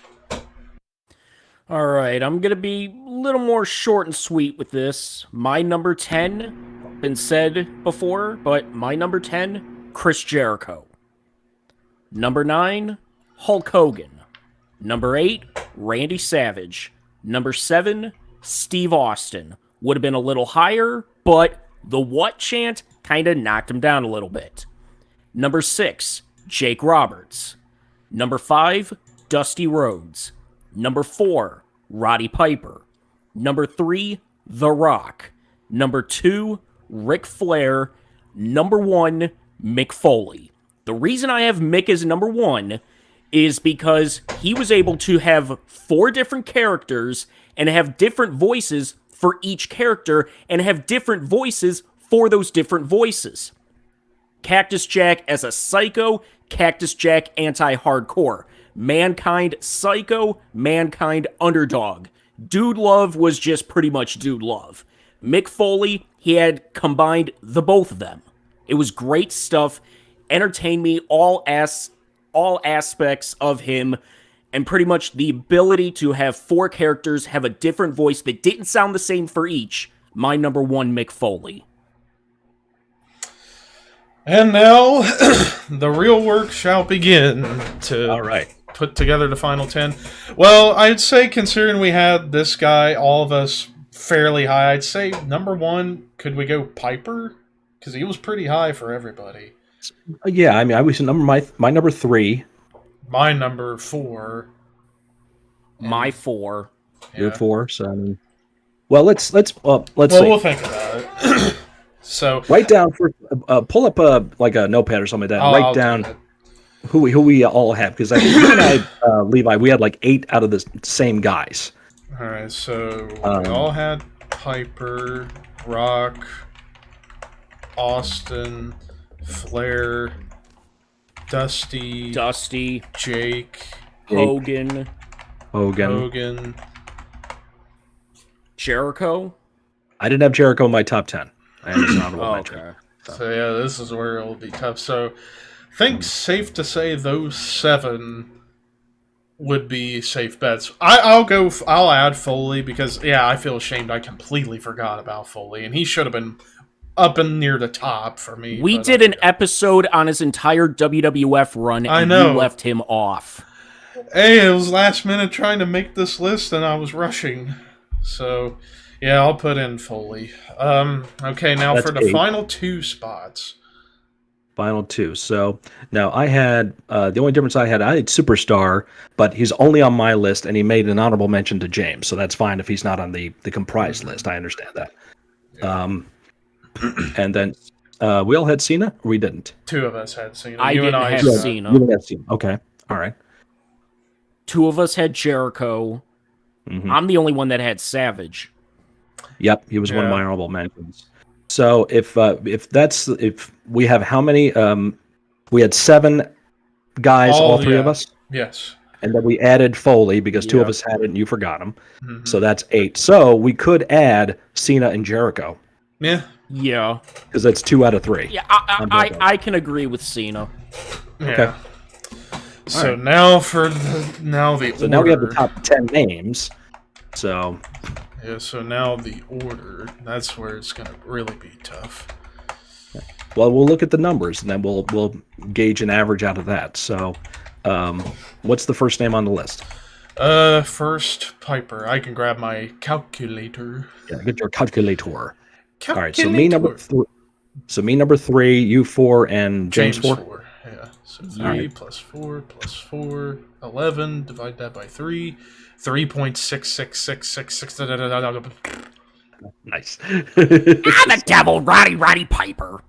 All right, I'm going to be a little more short and sweet with this. My number 10, been said before, but my number 10, Chris Jericho. Number 9, Hulk Hogan. Number 8, Randy Savage. Number 7, Steve Austin. Would have been a little higher, but the what chant kind of knocked him down a little bit. Number 6, Jake Roberts. Number 5, Dusty Rhodes. Number 4, Roddy Piper. Number 3, The Rock. Number 2, Ric Flair. Number 1, Mick Foley. The reason I have Mick as number 1 is because he was able to have 4 different characters and have different voices for each character and have different voices for those different voices. Cactus Jack as a psycho, Cactus Jack anti-hardcore. Mankind psycho, Mankind underdog. Dude Love was just pretty much Dude Love. Mick Foley, he had combined the both of them. It was great stuff, entertained me all aspects of him, and pretty much the ability to have 4 characters have a different voice that didn't sound the same for each. My number 1, Mick Foley. And now, the real work shall begin to All right. put together the final 10. Well, I'd say, considering we had this guy, all of us, fairly high, I'd say number 1, could we go Piper? Because he was pretty high for everybody. Yeah, I mean, I was my number 3. My number 4. My 4. Your 4. So I mean, well, let's see. We'll think about it. So write down for pull up a notepad or something like that. Write down who we all have, because I think you and I, Levi, we had like 8 out of the same guys. All right, so we all had Piper, Rock, Austin, Flair, Dusty, Jake, Hogan, Jericho. I didn't have Jericho in my top 10. I had his honorable mention. Okay. So yeah, this is where it'll be tough. So I think safe to say those 7 would be safe bets. I'll add Foley because I feel ashamed. I completely forgot about Foley, and he should have been up and near the top for me. We did an episode on his entire WWF run, and you left him off. Hey, it was last minute trying to make this list, and I was rushing. So, yeah, I'll put in Foley. Okay, now for the final 2 spots. Final two. So now I had the only difference I had Superstar, but he's only on my list, and he made an honorable mention to James, so that's fine if he's not on the comprised list. I understand that. Yeah. And then we all had Cena, or we didn't. Two of us had Cena. I didn't have You Cena. didn't have Cena. Okay, all right. Two of us had Jericho. Mhm. I'm the only one that had Savage. Yep, he was one of Yeah. my honorable mentions. So if we have how many? We had 7 guys, all three of us, Yes. and then we added Foley because 2 of Yeah. us had it and you forgot him. Mhm. So that's 8. So we could add Cena and Jericho Yeah. Yeah. because that's 2 out of 3. Yeah, On both of them. I can agree with Cena. Yeah. Okay. So Alright. now for the order. So now we have the top 10 names. So Yeah, so now the order. That's where it's gonna really be tough. well, we'll look at the numbers and then we'll gauge an average out of that. So what's the first name on the list? First Piper. I can grab my calculator. Yeah, get your calculator. All right, Calculator. so me number 3, you 4, and James 4. Yeah. So 3 Alright. plus 4 plus 4, 11. Divide that by 3. 3.66666. Nice. The devil, Roddy Piper.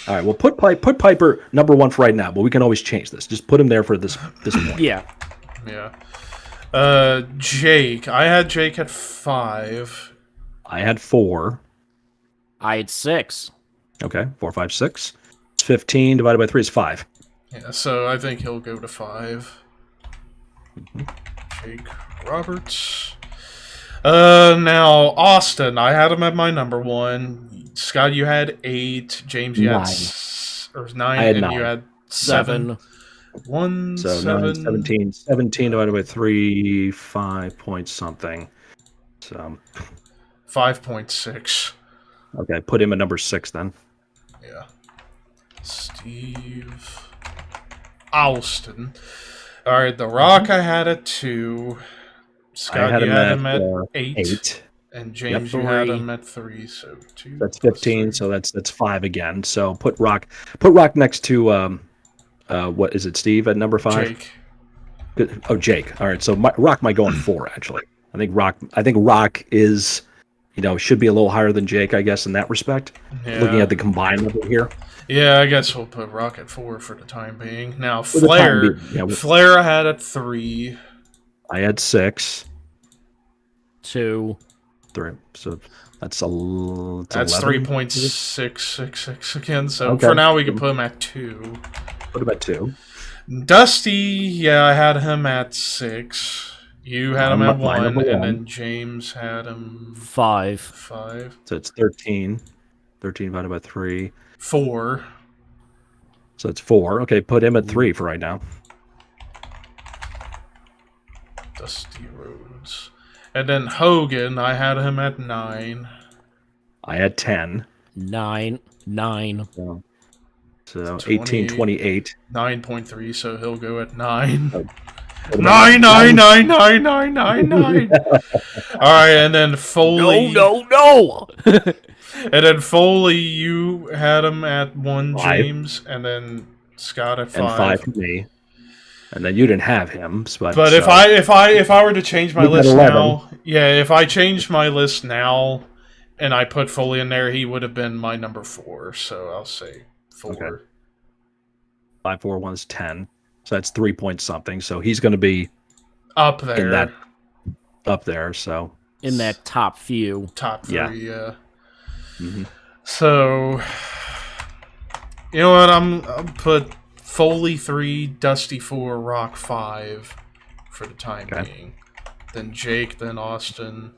All right, well, put Piper number 1 for right now, but we can always change this. Just put him there for this point. Yeah. Yeah. Jake. I had Jake at 5. I had 4. I had 6. Okay, 4, 5, 6. 15 divided by 3 is 5. Yeah, so I think he'll go to 5. Jake Roberts. Now Austin. I had him at my number 1. Scott, you had 8. James, you had 9, I had and 9. you had 7. 1, So 7. 9, 17. 17 divided by 3, 5 point something. So 5.6. okay, put him at number 6 then. Yeah. Steve Austin. All right, The Rock I had at 2. Scott, you had him at 8. 8. And James, Yep, you had 3. him at 3. So 2. That's plus 15. 3. So that's 5 again. So put Rock next to what is it? Steve at number 5. Jake. Good. Oh, Jake. All right. So Rock might go on 4 actually. I think Rock is, should be a little higher than Jake, I guess, in that respect. Yeah. Looking at the combined level here. Yeah, I guess we'll put Rock at 4 for the time being. Now For the time Flair. being, yeah, Flair I had at 3. I had 6. 2. 3. So that's That's 11. 3.666 again. So Okay. for now we can put him at 2. Put him at 2. Dusty, yeah, I had him at 6. You had him at My 1, number and 1. then James had him 5. 5. So it's 13. 13 divided by 3. 4. So it's 4. Okay, put him at 3 for right now. Dusty Rhodes. And then Hogan, I had him at 9. I had 10. 9. So 18, 28. 9.3, so he'll go at 9. Oh. 9. Alright, and then Foley. No. And then Foley, you had him at 1, 5. James, and then Scott at 5. And 5 for me. And then you didn't have him. But so if I were to change my You've got list 11. now, if I changed my list now and I put Foley in there, he would have been my number 4. So I'll say 4. Okay. 5, 4, 1 is 10. So that's 3 point something. So he's going to be Up there. in that up there. So In that top few. Top 3, yeah. Mhm. So, you know what? I'll put Foley 3, Dusty 4, Rock 5 for the time Okay. being. Then Jake, then Austin,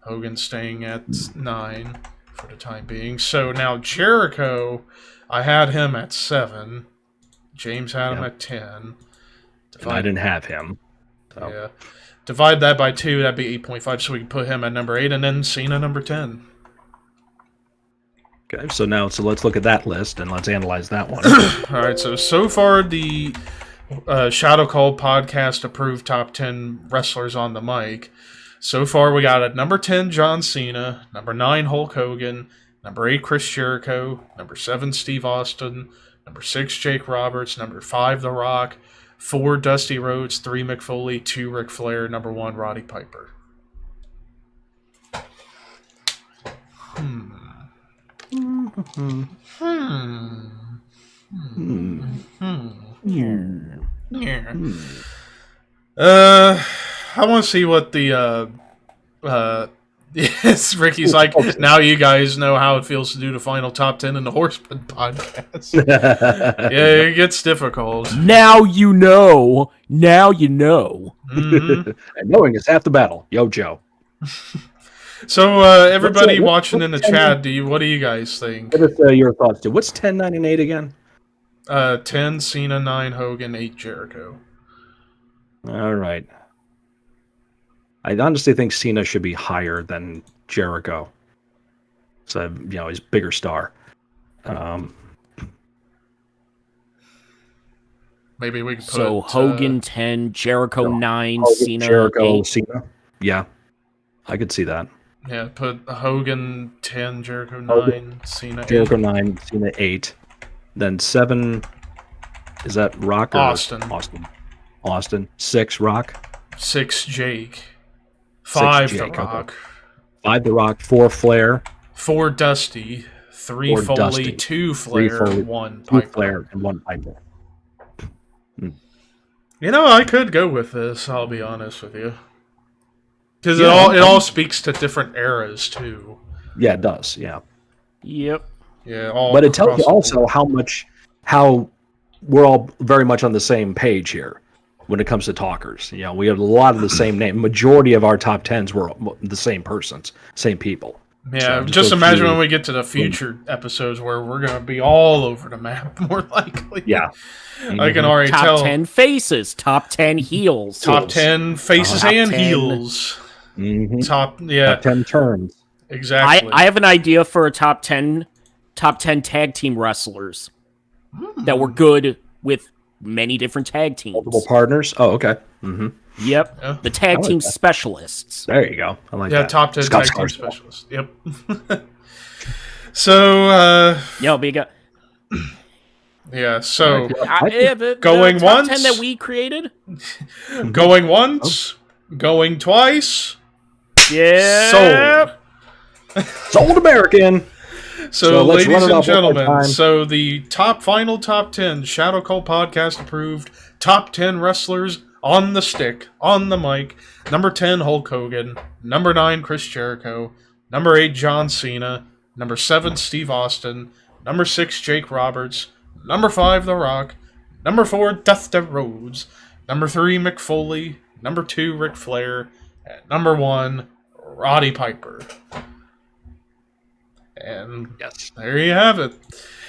Hogan staying at 9 for the time being. So now Jericho, I had him at 7. James had him at 10. and I didn't have him. So. Yeah. Divide that by 2, that'd be 8.5, so we can put him at number 8, and then Cena number 10. Okay, so let's look at that list and let's analyze that one. All right, so far the Shadow Call podcast approved top 10 wrestlers on the mic. So far we got at number 10 John Cena, number 9 Hulk Hogan, number 8 Chris Jericho, number 7 Steve Austin, Number 6, Jake Roberts. Number 5, The Rock. 4, Dusty Rhodes. 3, Mick Foley. 2, Ric Flair. Number 1, Roddy Piper. I want to see what the yes, Ricky's like, now you guys know how it feels to do the final top 10 in the Horseman podcast. Yeah, it gets difficult. Now you know. Now you know. Mm-hmm. And knowing is half the battle. Yo, Joe. So, everybody watching in the chat, what do you guys think? Give us your thoughts, too. What's 10, 9, and 8 again? 10, Cena, 9, Hogan, 8, Jericho. All right. I honestly think Cena should be higher than Jericho. So, he's a bigger star. Maybe we can put... So, Hogan 10, Jericho 9, Hogan, Cena Jericho, 8. Cena. Yeah, I could see that. Yeah, put Hogan 10, Jericho 9, Hogan, Cena 8. Jericho 9, Cena 8. Then 7, is that Rock or Austin? Austin. 6, Rock. 6, Jake. 5, The Rock. 5, The Rock. 4, Flair. 4, Dusty. 3, Four, Foley. Dusty. 2, Flair. 1, 2, Piper. Flair, and 1 Piper. I could go with this, I'll be honest with you. Because it all speaks to different eras, too. Yeah, it does, yeah. Yep. Yeah, but it tells you also how we're all very much on the same page here when it comes to talkers. We have a lot of the same name. Majority of our top 10s were the same persons, same people. Yeah, So just imagine when we get to the future episodes where we're going to be all over the map, more likely. Yeah. I can already tell. Top 10 faces, top 10 heels. Top 10 faces Top and 10. heels. Mm-hmm. Top 10 terms. Exactly. I have an idea for a top 10 tag team wrestlers that were good with many different tag teams. Multiple partners. Oh, okay. Mm-hmm. Yep. Yeah. The tag team that. specialists. There you go. I like that. top 10 Scott tag team Skarsgård. specialists. Yep. So, Yeah, but you got yeah, so the going top once, 10 that we created. going once, going twice, Yeah. Sold American. So let's run ladies it and off one more gentlemen, time. so the final top 10 Shadow Cult Podcast approved top 10 wrestlers on the stick, on the mic. Number 10, Hulk Hogan. Number 9, Chris Jericho. Number 8, John Cena. Number 7, Steve Austin. Number 6, Jake Roberts. Number 5, The Rock. Number 4, Dustin Rhodes. Number 3, Mick Foley. Number 2, Ric Flair. And number 1, Roddy Piper. And Yes. there you have it.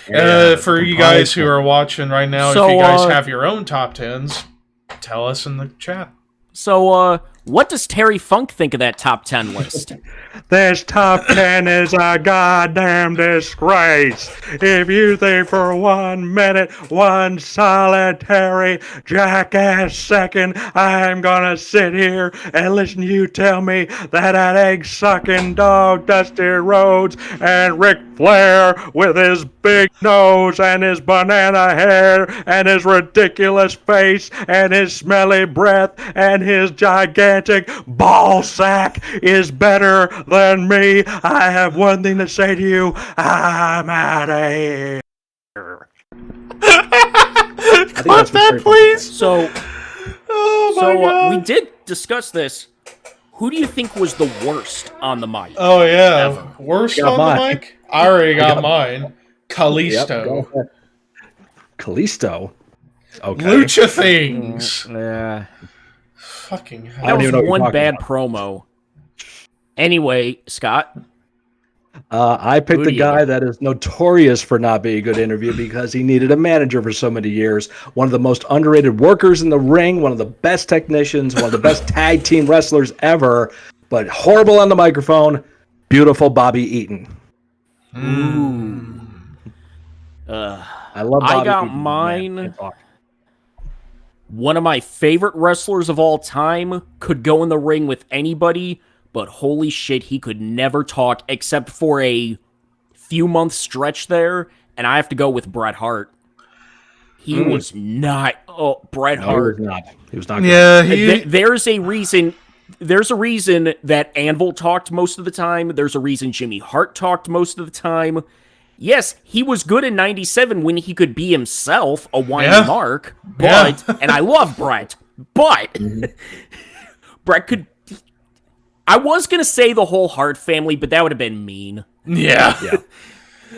Yeah, For you guys who are watching right now, So, if you guys have your own top 10s, tell us in the chat. So, what does Terry Funk think of that top 10 list? This top 10 is a goddamn disgrace. If you think for 1 minute, one solitary jackass second, I'm gonna sit here and listen to you tell me that egg-sucking dog Dusty Rhodes and Ric Flair with his big nose and his banana hair and his ridiculous face and his smelly breath and his gigantic ball sack is better than me. I have one thing to say to you. I'm out of here. Clap that, please. So, Oh my god. we did discuss this. Who do you think was the worst on the mic? Oh yeah, Ever. worst Got on mine. the mic. I already got mine. Kalisto, Yep, Kalisto. Okay. Lucha Things. Yeah. Fucking hell. I don't That even know was what you're one talking bad about. promo. Anyway, Scott. I picked Who a do you guy got? that is notorious for not being a good interview because he needed a manager for so many years. One of the most underrated workers in the ring, one of the best technicians, one of the best tag team wrestlers ever, but horrible on the microphone. Beautiful Bobby Eaton. Ooh. I love Bobby I got Eaton. mine. Man, can't talk. One of my favorite wrestlers of all time, could go in the ring with anybody, but holy shit, he could never talk except for a few month stretch there, and I have to go with Bret Hart. He was not. Oh, Bret Hart. He was not. He was not good. Yeah, There's a reason. There's a reason that Anvil talked most of the time. There's a reason Jimmy Hart talked most of the time. Yes, he was good in '97 when he could be himself, a whiny mark. But and I love Bret, but Bret could. I was gonna say the whole Hart family, but that would have been mean. Yeah.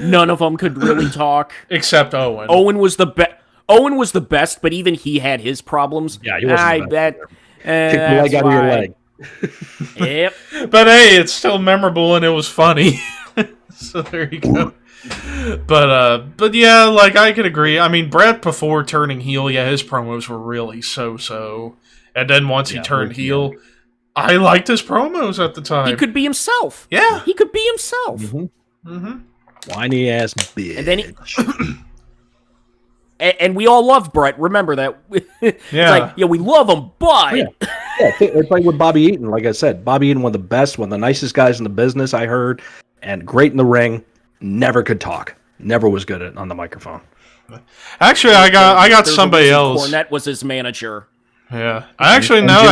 None of them could really talk. Except Owen. Owen was the best. Owen was the best, but even he had his problems. Yeah, he wasn't the best. Kick the leg out of your leg. Yep. But hey, it's still memorable and it was funny. So there you go. But yeah, like I could agree. I mean, Bret before turning heel, his promos were really so. And then once he turned heel, I liked his promos at the time. He could be himself. Yeah. He could be himself. Whiny ass bitch. And then and we all love Bret. Remember that. It's like, we love him, but it's like with Bobby Eaton. Like I said, Bobby Eaton, one of the best, one of the nicest guys in the business, I heard, and great in the ring. Never could talk. Never was good on the microphone. Actually, I got somebody else. Cornette was his manager. Yeah, now that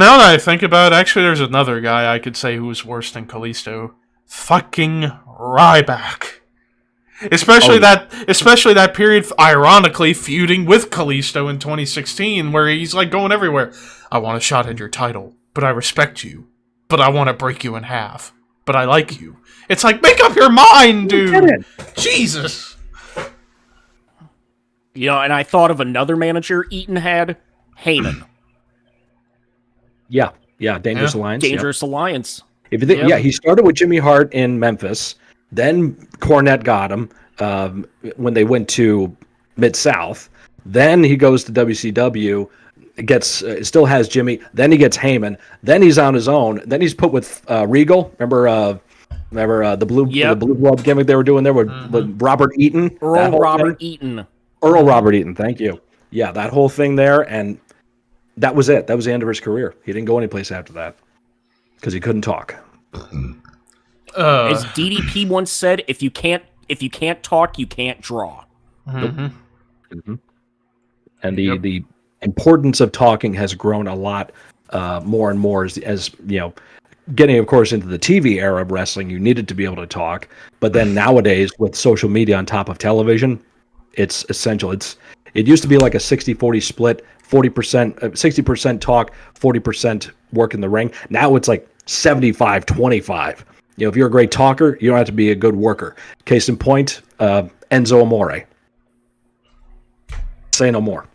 I think about it, actually, there's another guy I could say who was worse than Kalisto. Fucking Ryback. Especially that period, ironically, feuding with Kalisto in 2016, where he's like going everywhere. I want a shot at your title, but I respect you. But I want to break you in half. But I like you. It's like, make up your mind, dude. Jesus. And I thought of another manager Eaton had, Heyman. Yeah, Dangerous Alliance. Dangerous Alliance. If you think, he started with Jimmy Hart in Memphis. Then Cornette got him when they went to Mid-South. Then he goes to WCW, still has Jimmy. Then he gets Heyman. Then he's on his own. Then he's put with Regal. Remember the blue blood gimmick they were doing there with Robert Eaton? Earl Robert Eaton. Thank you. Yeah, that whole thing there, and that was it. That was the end of his career. He didn't go anyplace after that because he couldn't talk. As DDP once said, if you can't talk, you can't draw. And the importance of talking has grown a lot more and more as getting, of course, into the TV era of wrestling. You needed to be able to talk, but then nowadays with social media on top of television, it's essential. It used to be like a 60-40 split, 60% talk, 40% work in the ring. Now it's like 75-25. If you're a great talker, you don't have to be a good worker. Case in point, Enzo Amore. Say no more.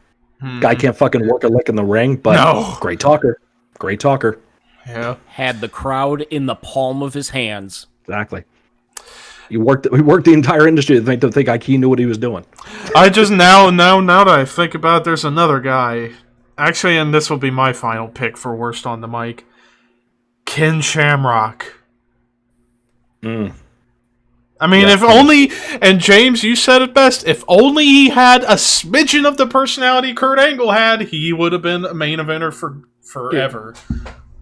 Guy can't fucking work a lick in the ring, but great talker. Yeah. Had the crowd in the palm of his hands. Exactly. We worked the entire industry to think like he knew what he was doing. I just now that I think about it, there's another guy. Actually, and this will be my final pick for worst on the mic. Ken Shamrock. I mean, if only, and James, you said it best, if only he had a smidgen of the personality Kurt Angle had, he would have been a main eventer for forever.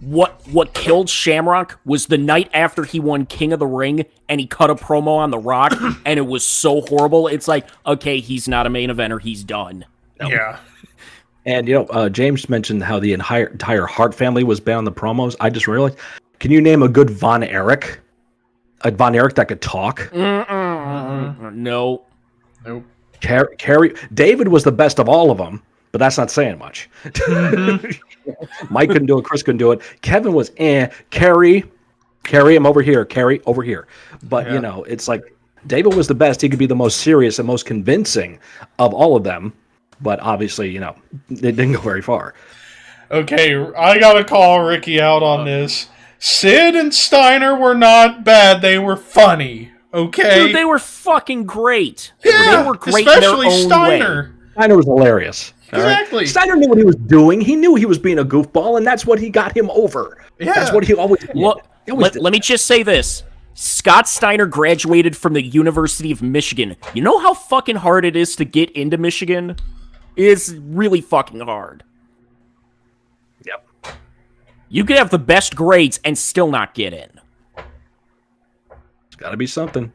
What killed Shamrock was the night after he won King of the Ring and he cut a promo on The Rock, and it was so horrible. It's like, okay, he's not a main eventer, he's done. Yeah. And, James mentioned how the entire Hart family was banned on the promos. I just realized, can you name a good Von Erich? A Von Erich that could talk? No. Nope. Carrie, David was the best of all of them, but that's not saying much. Mike couldn't do it. Chris couldn't do it. Kevin was Carrie, I'm over here. Carrie, over here. But, it's like David was the best. He could be the most serious and most convincing of all of them. But obviously, it didn't go very far. Okay, I got to call Ricky out on this. Sid and Steiner were not bad. They were funny. Okay? Dude, they were fucking great. Yeah, they were great especially in their own Steiner. way. Steiner was hilarious. Exactly. Right? Steiner knew what he was doing. He knew he was being a goofball, and that's what he got him over. Yeah. That's what he always did. Let me just say this. Scott Steiner graduated from the University of Michigan. You know how fucking hard it is to get into Michigan? It's really fucking hard. Yep. You could have the best grades and still not get in. It's got to be something.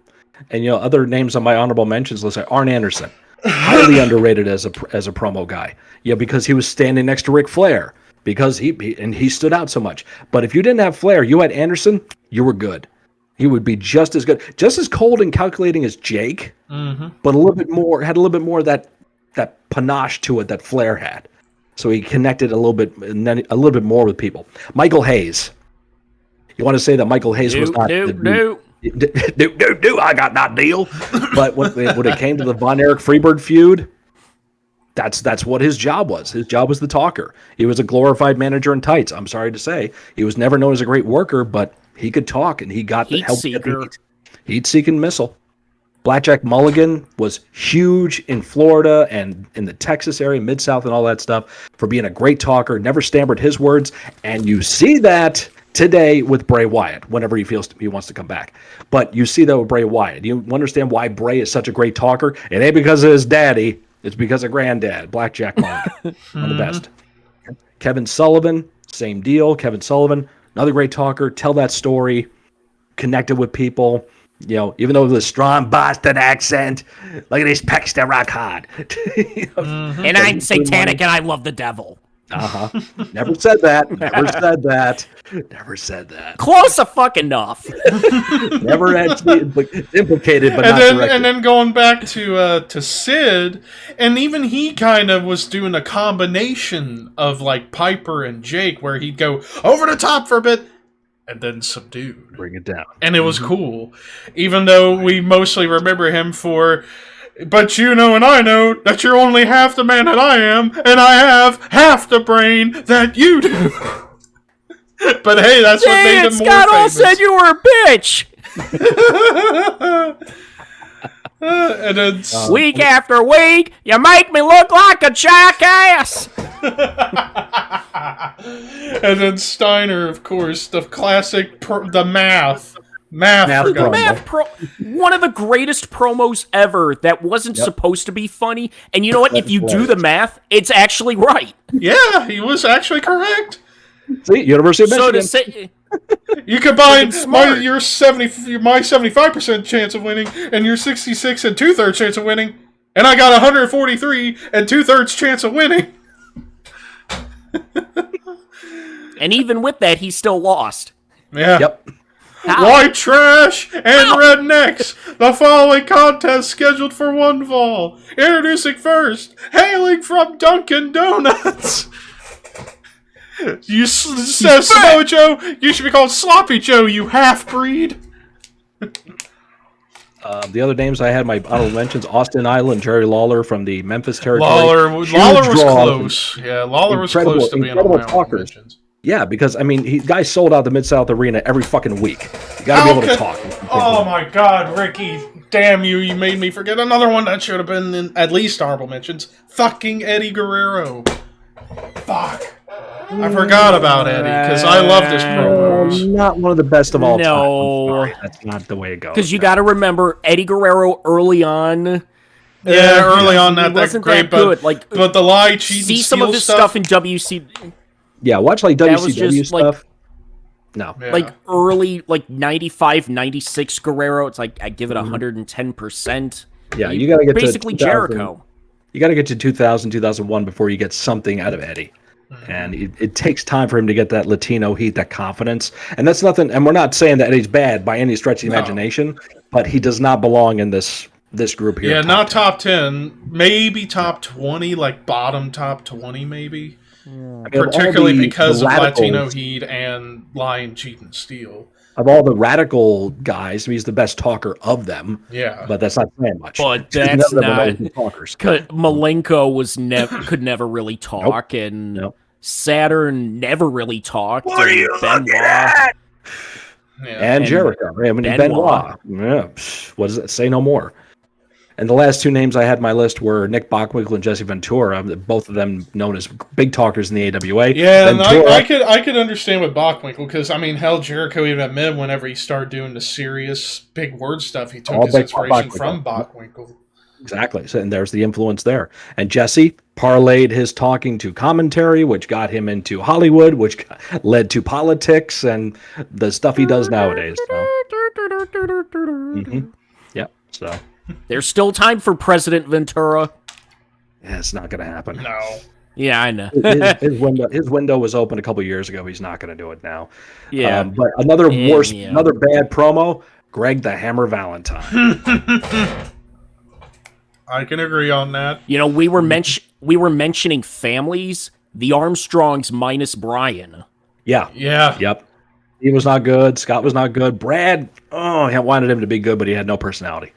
And, other names on my honorable mentions list are Arn Anderson. highly underrated as a promo guy. Yeah, because he was standing next to Ric Flair because he stood out so much. But if you didn't have Flair, you had Anderson, you were good. He would be just as good, just as cold and calculating as Jake, but a little bit more of that panache to it that Flair had. So he connected a little bit more with people. Michael Hayes. You want to say that Michael Hayes was not no. I got that deal. But when it came to the Von Erich Freebird feud, that's what his job was. His job was the talker. He was a glorified manager in tights. I'm sorry to say, he was never known as a great worker, but he could talk, and he got the help. Heat seeking missile. Blackjack Mulligan was huge in Florida and in the Texas area, Mid-South, and all that stuff for being a great talker, never stammered his words. And you see that today with Bray Wyatt whenever he feels he wants to come back. But you see that with Bray Wyatt. You understand why Bray is such a great talker? It ain't because of his daddy. It's because of granddad, Blackjack Mulligan. One of the best. Kevin Sullivan, same deal. Kevin Sullivan, another great talker. Tell that story. Connected with people. You know, even though with a strong Boston accent, look at these pecs, they rock hard. And I'm satanic and I love the devil. Never said that. Never said that. Never said that. Close enough. Never actually implicated, but and not then, directed. And then going back to Sid, and even he kind of was doing a combination of like Piper and Jake, where he'd go over the top for a bit, and then subdued. Bring it down. And it was cool. Even though we mostly remember him for, but you know and I know that you're only half the man that I am, and I have half the brain that you do. But hey, that's what made him more Scott all famous. said you were a bitch. And then Week after week, you make me look like a jackass. And then Steiner, of course, the classic, the math. One of the greatest promos ever that wasn't supposed to be funny. And you know what? If you do the math, it's actually right. Yeah, he was actually correct. See, University of Michigan. So to say, you combine my 75% chance of winning and your 66 and 2/3 chance of winning, and I got 143 and 2/3 chance of winning. and even with that, he still lost. Yeah. Yep. How? White trash and rednecks. The following contest scheduled for one fall. Introducing first, hailing from Dunkin' Donuts. You says Samoa Joe. You should be called Sloppy Joe, you half-breed. The other names I had, my honorable mentions, Austin Idol and Jerry Lawler from the Memphis territory. Lawler was close. Yeah, Lawler was close to being on my honorable mentions. Yeah, because, I mean, guys sold out the Mid-South Arena every fucking week. You gotta be able to talk. Oh my god, Ricky. Damn you, you made me forget another one that should have been in at least honorable mentions. Fucking Eddie Guerrero. Fuck. I forgot about Eddie, because I love this promo. Not one of the best of all time. No. I'm sorry. That's not the way it goes. Because you got to remember, Eddie Guerrero early on. Yeah, early on, not that wasn't great, that good. but the lie, cheat, See and some of steal his stuff in WC. Yeah, watch like That was WCW just, stuff. No. Yeah. Like early, like 95, 96 Guerrero. It's like I give it 110%. Yeah, you got to get basically to Jericho. You got to get to 2000, 2001 before you get something out of Eddie. And it takes time for him to get that Latino heat, that confidence. And that's nothing. And we're not saying that Eddie's bad by any stretch of the imagination, but he does not belong in this group here. Yeah, not top 10. Maybe top 20, like bottom top 20, maybe. I mean, Particularly because of radicals, Latino heat and lying, cheat, and steal. Of all the radical guys, he's the best talker of them. Yeah. But that's not saying much. But None that's of them are not. talkers. Malenko was could never really talk, and Saturn never really talked. What are you looking at? Yeah. And Jericho. I mean, Benoit. Yeah. What does it say? No more. And the last two names I had on my list were Nick Bockwiggle and Jesse Ventura, both of them known as big talkers in the AWA. Yeah, and I could understand with Bockwinkel, because, I mean, hell, Jericho even admitted whenever he started doing the serious big word stuff, he took his inspiration from Bockwinkel. Exactly. So, and there's the influence there. And Jesse parlayed his talking to commentary, which got him into Hollywood, which led to politics and the stuff he does nowadays. So. Yep. So There's still time for President Ventura. Yeah, it's not going to happen. No. Yeah, I know. his window was open a couple years ago. He's not going to do it now. Yeah. But another bad promo, Greg the Hammer Valentine. I can agree on that. You know, we were mentioning families. The Armstrongs minus Brian. Yeah. Yep. He was not good. Scott was not good. Brad, I wanted him to be good, but he had no personality.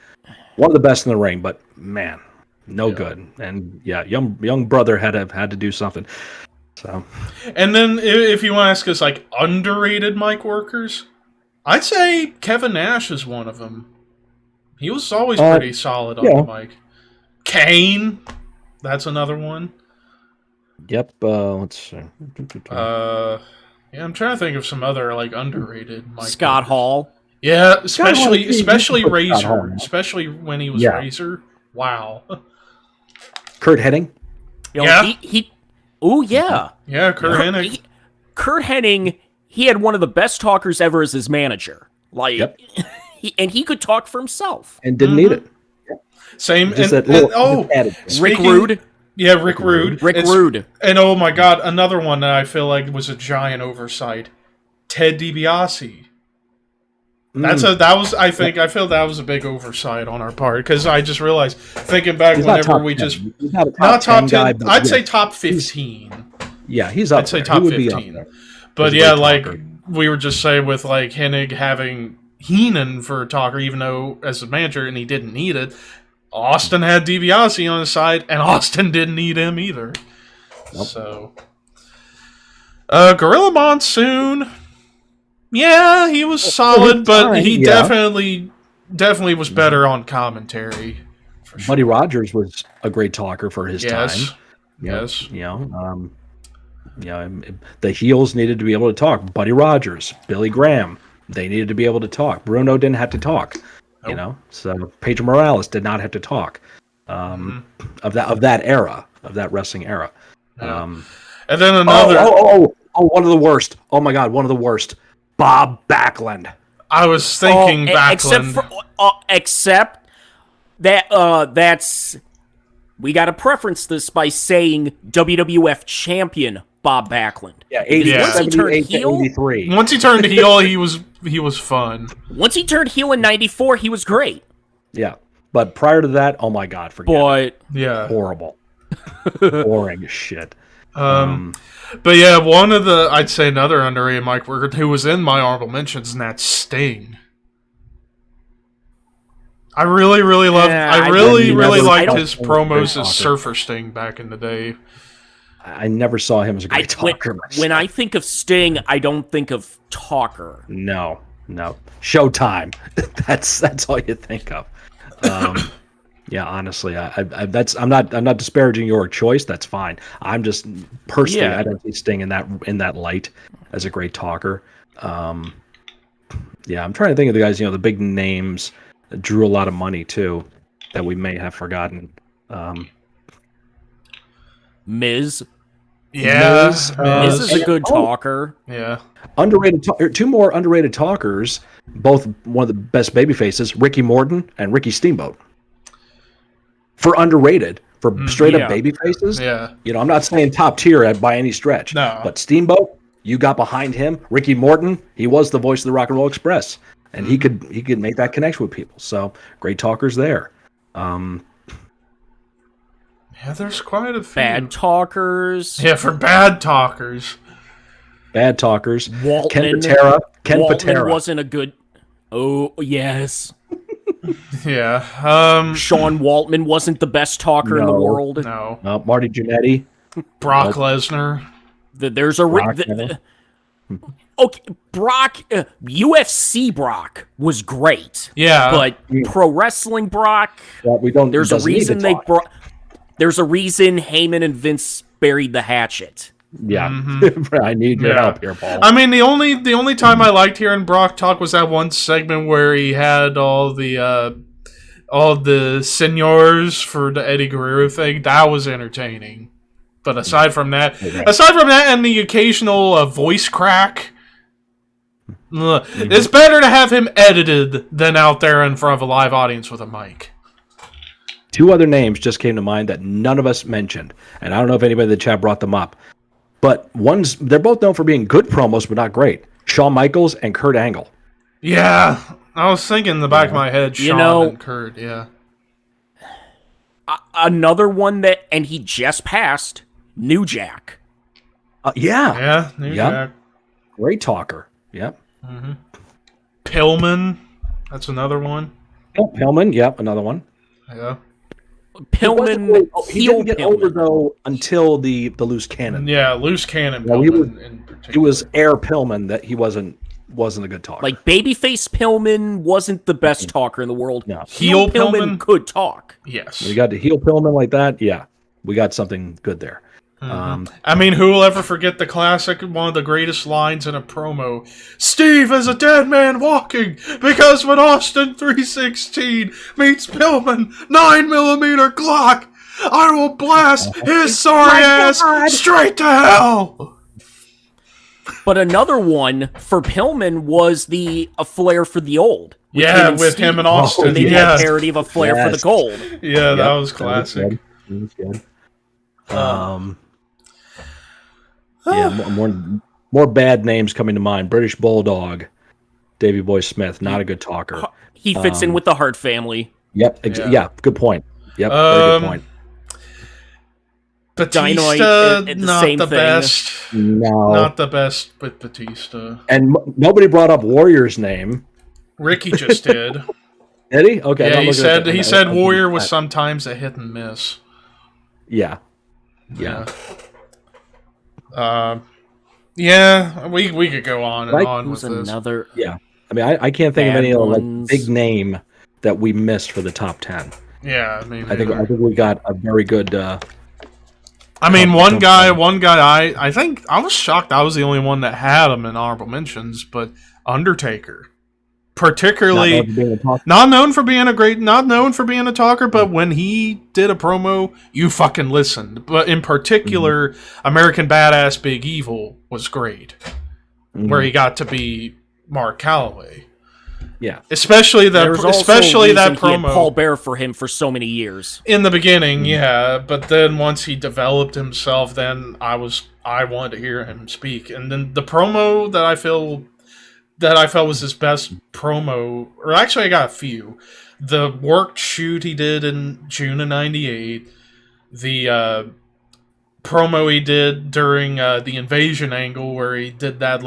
One of the best in the ring, but man, no good. And young brother had to do something. So. And then if you want to ask us like underrated mic workers, I'd say Kevin Nash is one of them. He was always pretty solid on the mic. Kane, that's another one. Yep. Let's see. Yeah, I'm trying to think of some other like underrated mic Scott workers. Hall. Yeah, especially Razor, especially when he was Razor. Wow. Kurt Hennig. Oh yeah. Yeah, Kurt Hennig. Kurt Hennig. He had one of the best talkers ever as his manager. Like, he could talk for himself and didn't need it. Same. Rick Rude. Yeah, Rick Rude. Rude. And oh my God, another one that I feel like was a giant oversight. Ted DiBiase. I feel that was a big oversight on our part because I just realized thinking back whenever we just not top 10 guy, I'd say top 15. Yeah, he's up. I'd say top 15. But yeah, like we were just saying with like Hennig having Heenan for a talker, even though as a manager and he didn't need it. Austin had DiBiase on his side, and Austin didn't need him either. Nope. So, Gorilla Monsoon, yeah, he was solid, but he definitely was better on commentary. For sure. Buddy Rogers was a great talker for his time. Yes. The heels needed to be able to talk. Buddy Rogers, Billy Graham, they needed to be able to talk. Bruno didn't have to talk. So Pedro Morales did not have to talk of that era, of that wrestling era. And then another one of the worst. Oh my God, one of the worst. Bob Backlund. I was thinking Backlund. Except that that's we got to preference this by saying WWF champion Bob Backlund. Yeah, 83. Once he turned heel, he was fun. Once he turned heel in 94, he was great. Yeah. But prior to that, oh my God, forget it. Yeah. Horrible. Boring as shit. But yeah, I'd say another underrated mic worker who was in my honorable mentions, and that's Sting. I really liked his promos as Surfer Sting back in the day. I never saw him as a great talker. When I think of Sting, I don't think of talker. No. Showtime. That's all you think of. Honestly, I'm not disparaging your choice. That's fine. I'm just personally, I don't see Sting in that light as a great talker. I'm trying to think of the guys. The big names that drew a lot of money too, that we may have forgotten. Miz. Yeah, Miz is a good talker. Yeah. Underrated. Two more underrated talkers. Both one of the best baby faces, Ricky Morton and Ricky Steamboat. For underrated, for straight up baby faces. Yeah. I'm not saying top tier by any stretch. No. But Steamboat, you got behind him. Ricky Morton, he was the voice of the Rock and Roll Express, and he could make that connection with people. So great talkers there. Yeah, there's quite a few. Bad talkers. Yeah, for bad talkers. Ken Waltman Patera wasn't a good. Oh yes. Yeah. Sean Waltman wasn't the best talker in the world. No. Marty Jannetty. Brock Lesnar. There's a okay. Brock, UFC Brock was great. Yeah. But pro wrestling Brock. Well, we don't. There's a reason There's a reason Heyman and Vince buried the hatchet. Yeah, I need your help here, Paul. I mean, the only time I liked hearing Brock talk was that one segment where he had all the seniors for the Eddie Guerrero thing. That was entertaining. But aside from that, and the occasional voice crack, it's better to have him edited than out there in front of a live audience with a mic. Two other names just came to mind that none of us mentioned, and I don't know if anybody in the chat brought them up. But they're both known for being good promos, but not great. Shawn Michaels and Kurt Angle. Yeah, I was thinking in the back of my head, Shawn and Kurt, yeah. Another one and he just passed, New Jack. Yeah. Yeah, New Jack. Great talker. Yep. Mm-hmm. Pillman, that's another one. Oh, Pillman, yep, another one. Yeah. Pillman, he didn't get over though until the loose cannon. Yeah, loose cannon. Well, Pillman in particular. He was Air Pillman that he wasn't a good talker. Like babyface Pillman wasn't the best talker in the world. No. Heel Pillman could talk. Yes. We got the heel Pillman like that. Yeah, we got something good there. Mm-hmm. I mean, who will ever forget the classic, one of the greatest lines in a promo? Steve is a dead man walking because when Austin 316 meets Pillman 9mm Glock, I will blast his sorry ass straight to hell. But another one for Pillman was a Flair for the Old. With him and Austin. They did a parody of a Flair for the Gold. Yeah, that was classic. That was good. More bad names coming to mind. British Bulldog, Davey Boy Smith, not a good talker. He fits in with the Hart family. Yep. Good point. Yep. Very good point. Batista, the not same the thing. best. No. Not the best with Batista. And nobody brought up Warrior's name. Ricky just did. Did he? Okay. Yeah, he said Warrior was sometimes a hit and miss. Yeah. We could go on and on with this. Yeah. I mean, I can't think of any big name that we missed for the top 10. Yeah, I mean, I think we got a very good. One guy. I think I was shocked. I was the only one that had him in honorable mentions, but Undertaker, particularly not known for being a talker, but when he did a promo, you fucking listened. But in particular, American Badass Big Evil was great, where he got to be Mark Calloway. Yeah, especially that promo. He had Paul Bear for him for so many years in the beginning, yeah. But then once he developed himself, then I wanted to hear him speak. And then the promo that I felt was his best promo, or actually I got a few. The worked shoot he did in June of '98, the promo he did during the Invasion angle, where he did that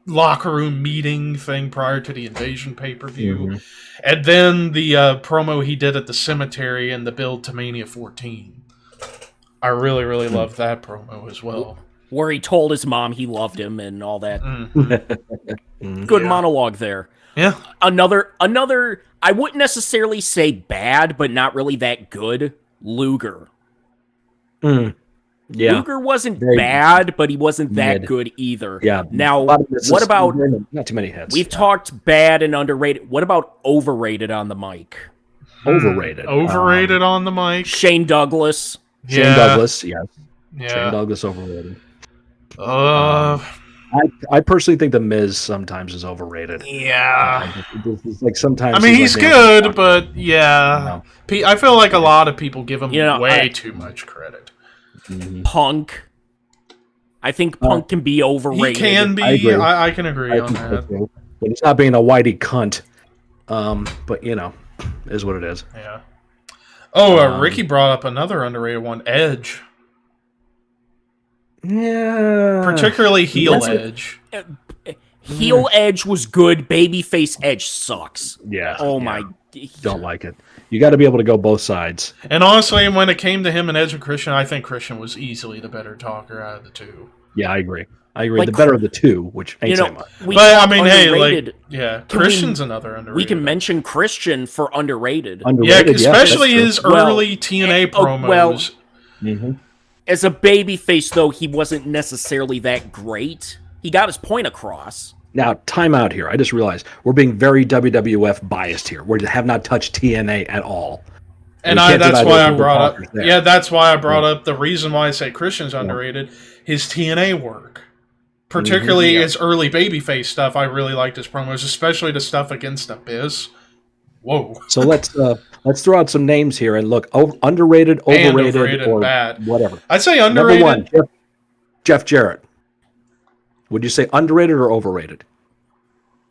locker room meeting thing prior to the Invasion pay-per-view, and then the promo he did at the cemetery in the build to Mania 14. I really, really loved that promo as well. Where he told his mom he loved him and all that. Good monologue there. Yeah. Another, I wouldn't necessarily say bad, but not really that good, Luger. Yeah. Luger wasn't bad, but he wasn't that good either. Yeah. Now, what about... Not too many hits. We've talked bad and underrated. What about overrated on the mic? Overrated. Overrated on the mic? Shane Douglas. Shane Douglas, yes. Yeah. Shane Douglas overrated. I personally think The Miz sometimes is overrated. Yeah. It's like sometimes. I mean, he's good, but yeah. I feel like a lot of people give him way too much credit. Punk. I think Punk can be overrated. He can be. I can agree on that. But it's not being a whitey cunt. But, is what it is. Yeah. Oh, Ricky brought up another underrated one, Edge. Yeah. Particularly heel Edge. Heel Edge was good. Babyface Edge sucks. Yeah. Oh my. Don't like it. You got to be able to go both sides. And honestly, when it came to him and Edge and Christian, I think Christian was easily the better talker out of the two. Yeah, I agree. The better of the two, which ain't so much. But I mean, Christian's another underrated. We can mention Christian for underrated. Especially his early TNA promos. As a babyface, though, he wasn't necessarily that great. He got his point across. Now, time out here. I just realized we're being very WWF biased here. We have not touched TNA at all. And that's why I brought up. Yeah, that's why I brought up the reason why I say Christian's underrated. His TNA work, particularly his early babyface stuff. I really liked his promos, especially the stuff against Abyss. Whoa! So let's Let's throw out some names here and look. Underrated, overrated, or bad. whatever. I'd say underrated. Number one, Jeff Jarrett. Would you say underrated or overrated?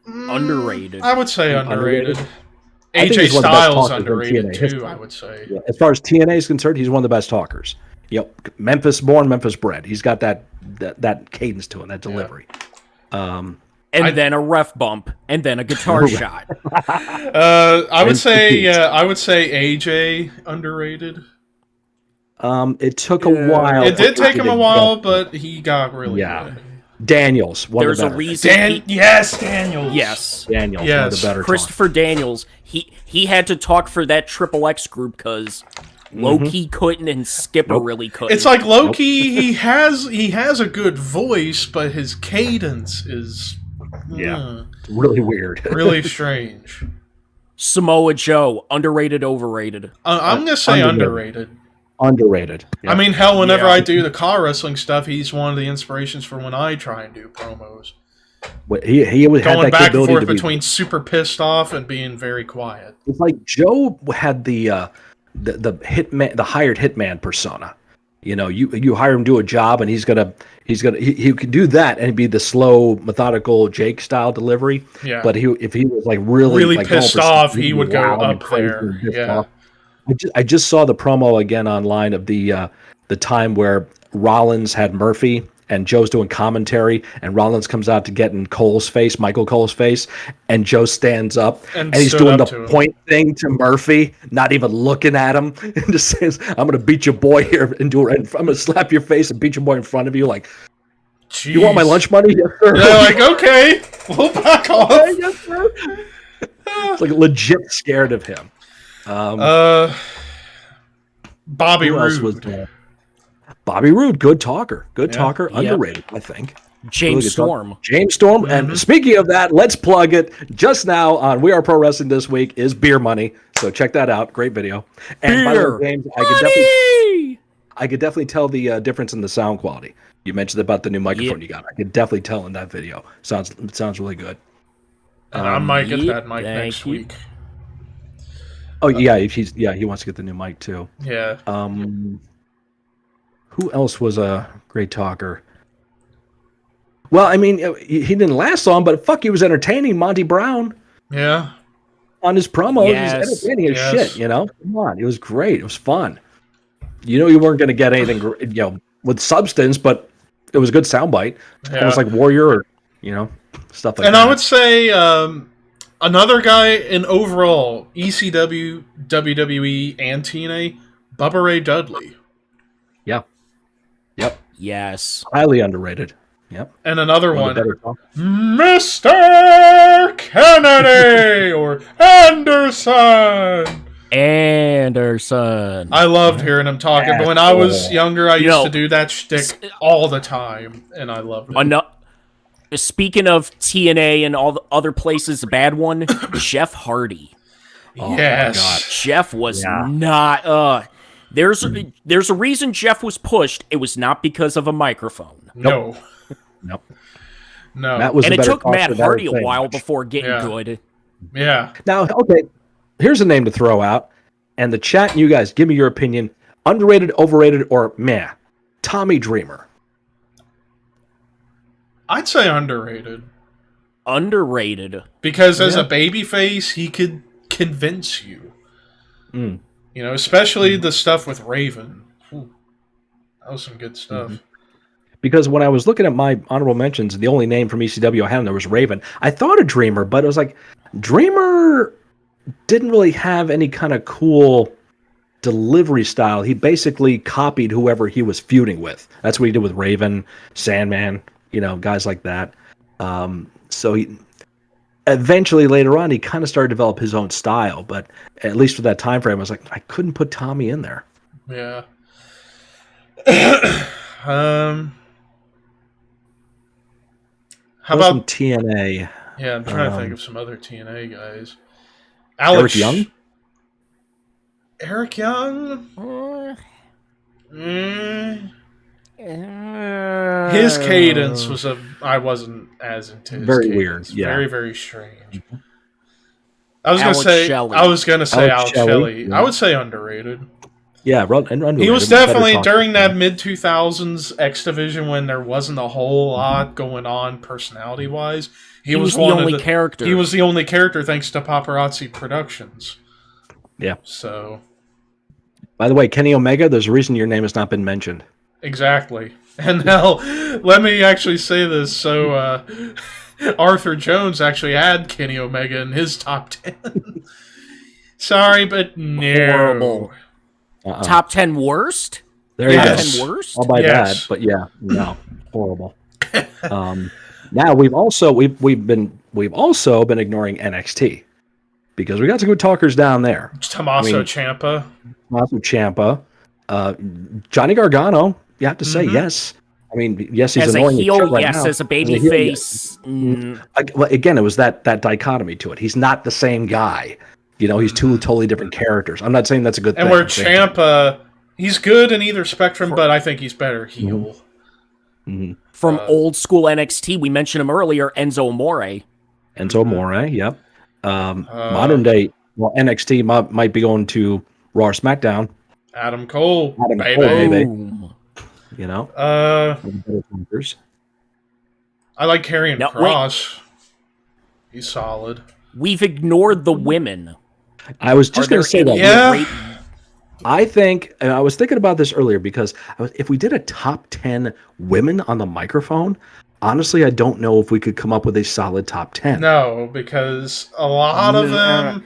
Underrated. I would say underrated. I think AJ he's one of the best Styles talkers in underrated TNA too, history. I would say. Yeah, as far as TNA is concerned, he's one of the best talkers. Memphis born, Memphis bred. He's got that cadence to him, that delivery. Then a ref bump, and then a guitar shot. I would say AJ underrated. It took a while. It did take him a while, but he got really good. Daniels, There's a reason. Yes, Daniels. Yes, Daniels, yes. one of the better Christopher Daniels. He had to talk for that Triple X group because Low-Key couldn't and Skipper really couldn't. It's like Low-Key. He has a good voice, but his cadence is really weird, really strange. Samoa Joe, underrated, overrated. I'm gonna say underrated. Underrated. Yeah. I mean, hell, whenever I do the car wrestling stuff, he's one of the inspirations for when I try and do promos. He would have Going that back and capability forth to be, between super pissed off and being very quiet. It's like Joe had the hitman, the hired hitman persona. You hire him to do a job, and he could do that and be the slow, methodical Jake style delivery. Yeah. But if he was like really like, pissed off, he would go up there. Yeah. I just saw the promo again online of the time where Rollins had Murphy and Joe's doing commentary, and Rollins comes out to get in Michael Cole's face, and Joe stands up and he's doing the point thing to Murphy, not even looking at him, and just says, "I'm going to beat your boy here and I'm going to slap your face and beat your boy in front of you." Like, jeez. You want my lunch money? Yes, sir. They're like, okay, we'll back off. Okay, yes, sir. It's like legit scared of him. Bobby Roode. Bobby Roode, good talker, underrated, I think. James Storm. James Storm. And speaking of that, let's plug it. Just now on We Are Pro Wrestling this week is Beer Money. So check that out. Great video. And by the way, James, I could definitely tell the difference in the sound quality. You mentioned about the new microphone you got. I could definitely tell in that video. Sounds really good. And I might get that mic next week. Oh yeah, he wants to get the new mic too. Yeah. Who else was a great talker? Well, I mean, he didn't last long, but fuck, he was entertaining. Monty Brown. Yeah. On his promos, he was entertaining as shit. Come on, it was great. It was fun. You weren't going to get anything, with substance, but it was a good soundbite. Yeah. Almost like Warrior, or stuff like that. And I would say another guy in overall ECW, WWE, and TNA, Bubba Ray Dudley. Yeah. Yep. Yes. Highly underrated. Yep. And another one, Mr. Kennedy or Anderson. I loved hearing him talking, but when I was younger, I used to do that shtick all the time, and I loved it. Speaking of TNA and all the other places, a bad one, Jeff Hardy. Yes. Jeff was not... There's a reason Jeff was pushed. It was not because of a microphone. No. Nope. No. And it took Matt Hardy a while before getting good. Yeah. Now, okay, here's a name to throw out. And the chat and you guys, give me your opinion. Underrated, overrated, or meh? Tommy Dreamer. I'd say underrated. Underrated. Because as a babyface, he could convince you. Especially the stuff with Raven. Ooh, that was some good stuff. Because when I was looking at my honorable mentions, the only name from ECW I had on there was Raven. I thought of Dreamer, but it was like, Dreamer didn't really have any kind of cool delivery style. He basically copied whoever he was feuding with. That's what he did with Raven, Sandman, guys like that. So he eventually later on, he kind of started to develop his own style. But at least for that time frame, I was like, I couldn't put Tommy in there. Yeah. How about some TNA? Yeah, I'm trying to think of some other TNA guys. Eric Young? Eric Young? His cadence was I wasn't as into his very cadence. Weird. Yeah. Very, very strange. I was gonna Alex say Shelley. Alex Shelley. Yeah. I would say underrated. Yeah, and He was definitely during that mid 2000s X Division when there wasn't a whole lot going on personality wise. He was the only character. He was the only character thanks to Paparazzi Productions. Yeah. So. By the way, Kenny Omega, there's a reason your name has not been mentioned. Exactly. And now, let me actually say this. So, Arthur Jones actually had Kenny Omega in his top 10. Sorry, but no. Horrible. Top 10 worst? There you go. Top 10 worst? I'll buy that, but yeah, no, horrible. Now we've also been ignoring NXT because we got some good talkers down there. Tommaso Ciampa, Johnny Gargano. You have to say yes. I mean, yes, he's as annoying a heel, right yes, now. as a baby face. Again, it was that dichotomy to it. He's not the same guy. You know, he's two totally different characters. I'm not saying that's a good thing. And where Ciampa, he's good in either spectrum, but I think he's better heel. From old school NXT, we mentioned him earlier, Enzo Amore. Yep. Modern day, well, NXT might be going to Raw or SmackDown. Adam Cole, baby. You know? I like Karrion Kross. He's solid. We've ignored the women. I was just going to say that. Yeah. I think, and I was thinking about this earlier because if we did a top 10 women on the microphone, honestly, I don't know if we could come up with a solid top 10. No, because a lot of them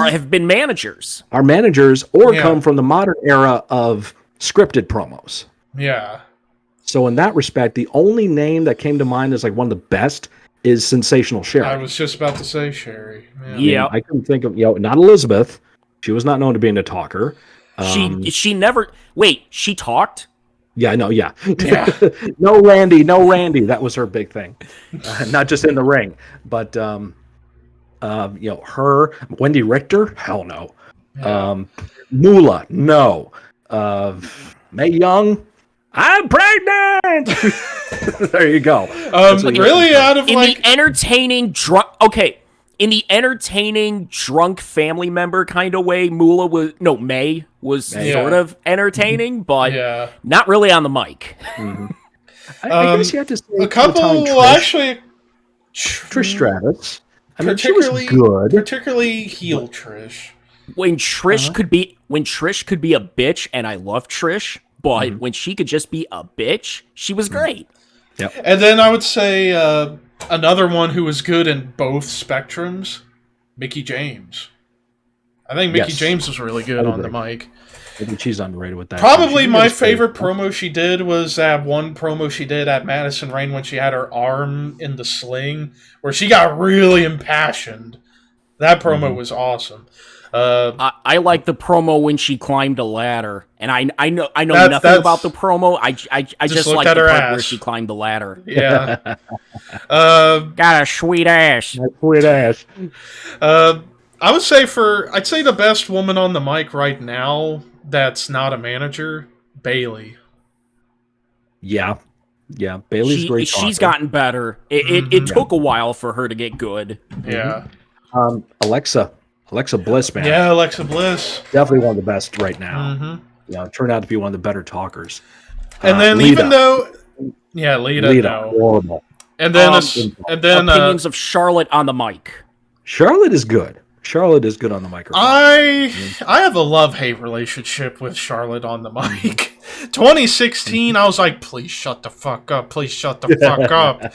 have been managers. Are managers or come from the modern era of scripted promos. Yeah. So in that respect, the only name that came to mind as like one of the best is Sensational Sherry. I was just about to say Sherry. Yeah. I couldn't think of, not Elizabeth. She was not known to being a talker. She never... Wait, she talked? Yeah, I know, yeah. No Randy. That was her big thing. Not just in the ring. But, her, Wendy Richter? Hell no. Yeah. Moolah? No. Mae Young? I'm pregnant! There you go. Really out of in the entertaining drunk... Okay, in the entertaining drunk family member kind of way, Mae was sort of entertaining, but not really on the mic. Mm-hmm. I guess you have to say a couple, actually... Trish Stratus. I mean, she was good. Particularly heel Trish. When Trish could be a bitch, and I love Trish, but when she could just be a bitch, she was great. Yep. And then I would say another one who was good in both spectrums, Mickie James. I think Mickie James was really good on the mic. I think she's underrated with that. Probably my favorite promo she did was that one promo she did at Madison Rain when she had her arm in the sling, where she got really impassioned. That promo was awesome. I like the promo when she climbed a ladder, and I know nothing about the promo. I just like the part where she climbed the ladder. Yeah, got a sweet ass. I would say I'd say the best woman on the mic right now that's not a manager, Bayley. Yeah, Bayley's great. She's gotten better. It took a while for her to get good. Yeah. Alexa Bliss, man. Yeah, Alexa Bliss. Definitely one of the best right now. Turned out to be one of the better talkers. And then Lita. Lita, horrible. And then opinions of Charlotte on the mic. Charlotte is good. Charlotte is good on the microphone. I have a love-hate relationship with Charlotte on the mic. 2016, I was like, please shut the fuck up. Please shut the fuck up.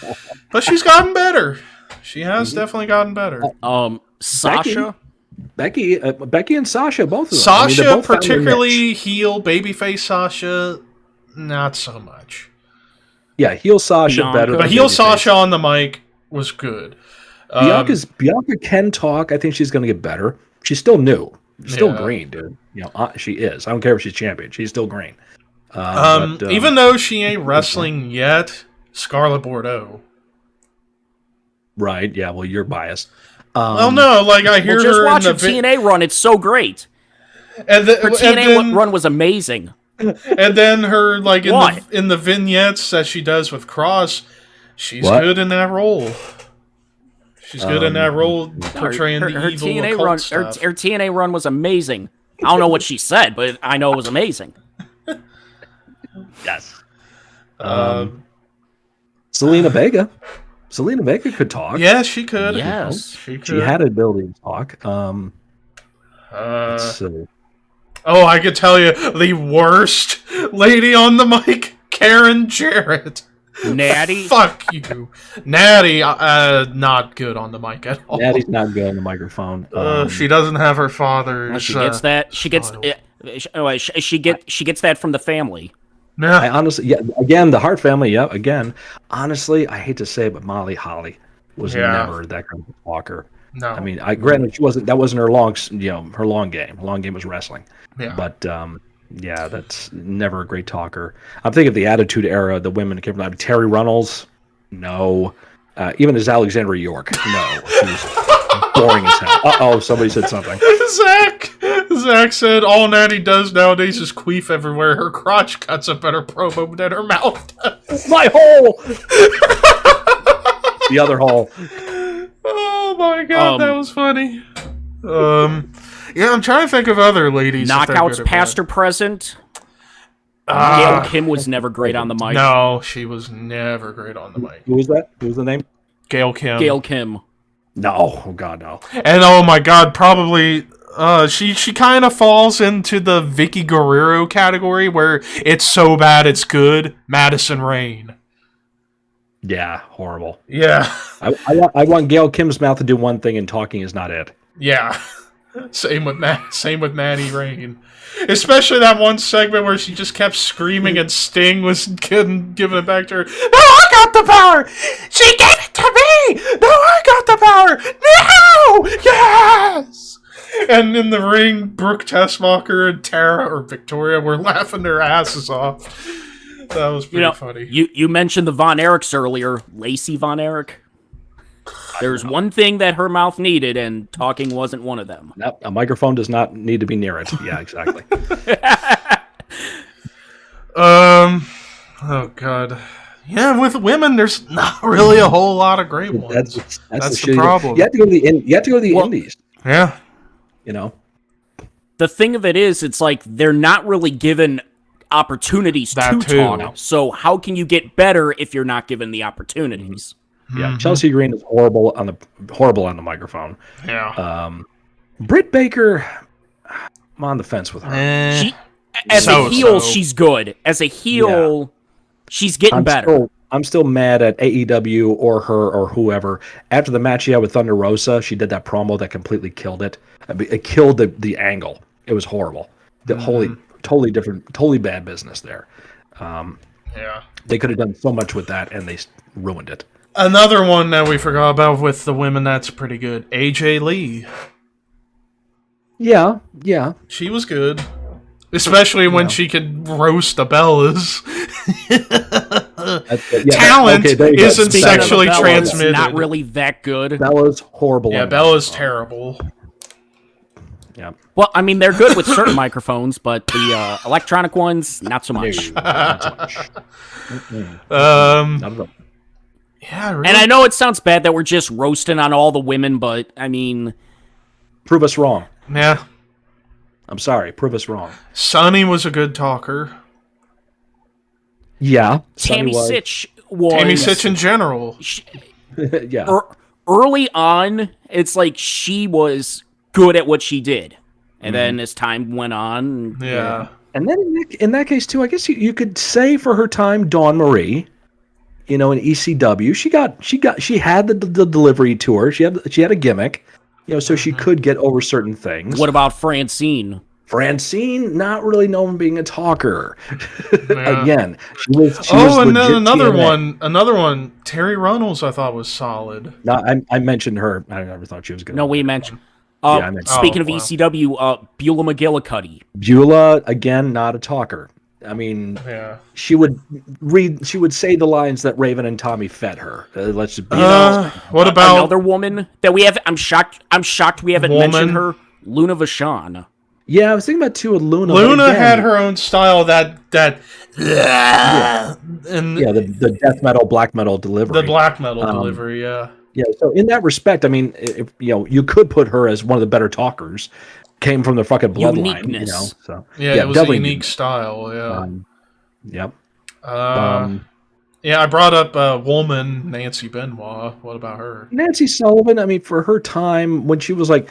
But she's gotten better. She has definitely gotten better. Sasha? Becky and Sasha, both of them. Sasha, particularly heel, babyface Sasha, not so much. Yeah, heel Sasha better. But heel Sasha on the mic was good. Bianca can talk. I think she's going to get better. She's still new. She's still green, dude. She is. I don't care if she's champion. She's still green. Even though she ain't wrestling yet, Scarlet Bordeaux. Right. Yeah. Well, you're biased. Well, no. Like I hear just her watch in her TNA run. It's so great. And her TNA run was amazing. And then her in the vignettes that she does with Cross, she's good in that role. She's good in that role, portraying the evil TNA occult run. stuff. Her TNA run was amazing. I don't know what she said, but I know it was amazing. Yes. Selena Vega. Selena Vega could talk. Yeah, she could. Yes. She could. She had ability to talk. Let's see. Oh, I could tell you the worst lady on the mic, Karen Jarrett. Natty. Fuck you. Natty, not good on the mic at all. Natty's not good on the microphone. She doesn't have her father's... She gets that. She gets. She gets that from the family. I honestly, again, the Hart family, again. Honestly, I hate to say it, but Molly Holly was never that kind of talker. No. I mean, granted, that wasn't her long game. Her long game was wrestling. Yeah. But, that's never a great talker. I'm thinking of the Attitude Era, the women came from Terry Runnels, no. Even as Alexandra York, no. She was boring as hell. Uh-oh, somebody said something. Zach said, all Natty does nowadays is queef everywhere. Her crotch cuts a better promo than her mouth does. My hole! The other hole. Oh my god, that was funny. Yeah, I'm trying to think of other ladies. Knockouts past or present. Gail Kim was never great on the mic. No, she was never great on the mic. Who was that? Who was the name? Gail Kim. Gail Kim. No, oh god, no. And oh my god, probably she kind of falls into the Vicky Guerrero category where it's so bad it's good. Madison Rayne. Yeah, horrible. Yeah. I want Gail Kim's mouth to do one thing, and talking is not it. Yeah. Same with Maddie Rain. Especially that one segment where she just kept screaming and Sting was giving it back to her. No, I got the power! She gave it to me! No, I got the power! No! Yes! And in the ring, Brooke Tessmacher and Tara, or Victoria, were laughing their asses off. That was pretty funny. You mentioned the Von Erichs earlier. Lacey Von Erich. There's one thing that her mouth needed, and talking wasn't one of them. Nope, a microphone does not need to be near it. Yeah, exactly. Oh god. Yeah, with women, there's not really a whole lot of great ones. That's the problem. You have to go to the indies. Yeah. You know. The thing of it is, it's like they're not really given opportunities to talk. So how can you get better if you're not given the opportunities? Yeah, Chelsea Green is horrible on the microphone. Yeah. Brit Baker, I'm on the fence with her. As a heel, she's good. As a heel, she's getting better. I'm still mad at AEW or her or whoever. After the match she had with Thunder Rosa, she did that promo that completely killed it. It killed the angle. It was horrible. Totally different, totally bad business there. They could have done so much with that, and they ruined it. Another one that we forgot about with the women that's pretty good. AJ Lee. Yeah. She was good. Especially when she could roast the Bellas. Talent isn't sexually transmitted. Not really that good. Bella's horrible. Yeah, Bella's terrible. Yeah. Well, I mean, they're good with certain microphones, but the electronic ones, not so much. Not at all. Yeah, really? And I know it sounds bad that we're just roasting on all the women, but, I mean... Prove us wrong. Yeah. I'm sorry, prove us wrong. Sunny was a good talker. Yeah. Tammy Sitch was... Tammy Sitch in general. Yeah. Early on, it's like she was good at what she did. And then as time went on... Yeah. And then in that case, too, I guess you could say for her time, Dawn Marie... You know, in ECW, she had the delivery tour. She had a gimmick, you know, so she could get over certain things. What about Francine? Francine, not really known being a talker. Yeah. Again, she was another one. Terry Runnels, I thought was solid. No, I mentioned her. I never thought she was good. No, we mentioned. Speaking of ECW, Beulah McGillicuddy. Beulah, again, not a talker. I mean, she would say the lines that Raven and Tommy fed her. Let's be what about another woman that we have? I'm shocked we haven't mentioned her. Luna Vachon. Yeah, I was thinking about too with Luna. Luna had her own style the death metal, black metal delivery. The black metal delivery, yeah. Yeah, so in that respect, I mean, if, you could put her as one of the better talkers. Came from the fucking bloodline, Uniqueness. So Yeah, it was a unique style. Yeah. Yep. Yeah, I brought up woman Nancy Benoit. What about her? Nancy Sullivan. I mean, for her time when she was like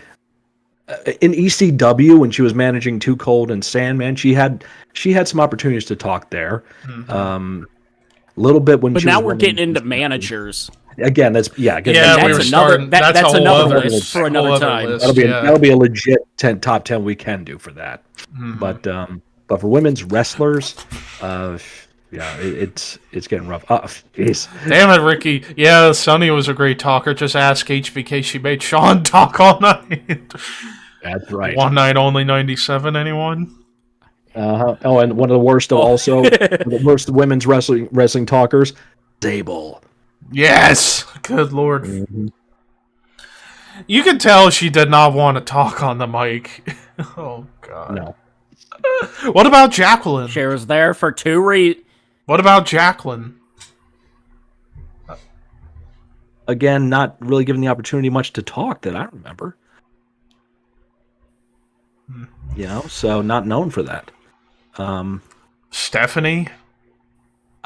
in ECW, when she was managing Too Cold and Sandman, she had some opportunities to talk there. A little bit when. But she now was we're getting into managers. Again, that's Yeah, that's another list for another time. That'll be a legit top 10 we can do for that. But for women's wrestlers, it's getting rough. Oh, jeez. Damn it, Ricky. Yeah, Sonny was a great talker. Just ask HBK. She made Sean talk all night. That's right. One night only 97. Anyone? Oh, and one of the worst also, the worst women's wrestling talkers, Sable. Yes! Good lord. You could tell she did not want to talk on the mic. Oh, God. No. What about Jacqueline? She was there for 2 reasons. What about Jacqueline? Again, not really given the opportunity much to talk that I remember. So not known for that. Stephanie?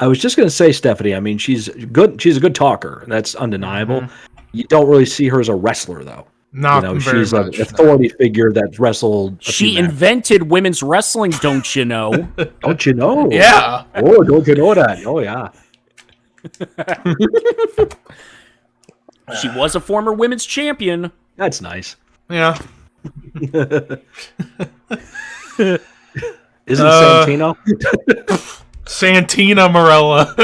I was just going to say Stephanie. I mean, she's good. She's a good talker. That's undeniable. You don't really see her as a wrestler, though. Not very she's much. An authority figure that's wrestled. She invented women's wrestling, don't you know? Don't you know? Yeah. Oh, don't you know that? Oh, yeah. She was a former women's champion. That's nice. Yeah. Isn't Santino? Santina Morella.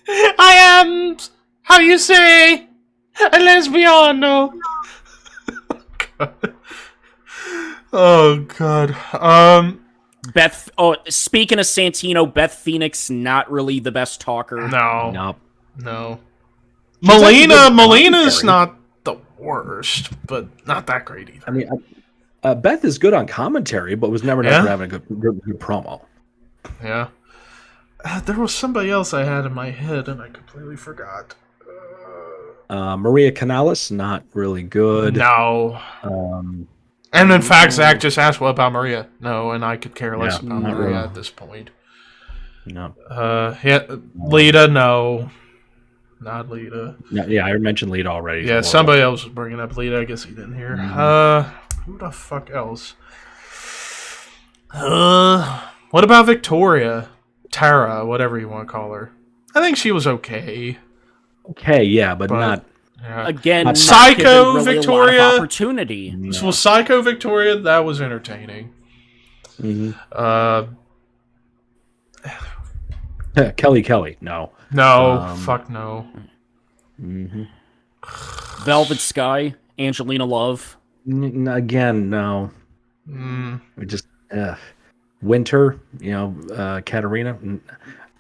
I am, how you say, a lesbiano. Oh, God. Speaking of Santino, Beth Phoenix, not really the best talker. No. Melina's not the worst, but not that great either. I mean, Beth is good on commentary, but was never having a good promo. Yeah. There was somebody else I had in my head, and I completely forgot. Maria Canales, not really good. No. And in fact, Zach just asked, what about Maria? No, and I could care less about Maria really. at this point. No. Lita, no. Not Lita. Yeah, I mentioned Lita already. Yeah, somebody else was bringing up Lita. I guess he didn't hear. Who the fuck else? What about Victoria? Tara, whatever you want to call her. I think she was okay. Okay, yeah, but not... Yeah. Again, not Psycho really Victoria. A lot of opportunity. No. So Psycho Victoria, that was entertaining. Kelly, no. No, fuck no. Velvet Sky, Angelina Love. Again, no. We just Winter, Katarina.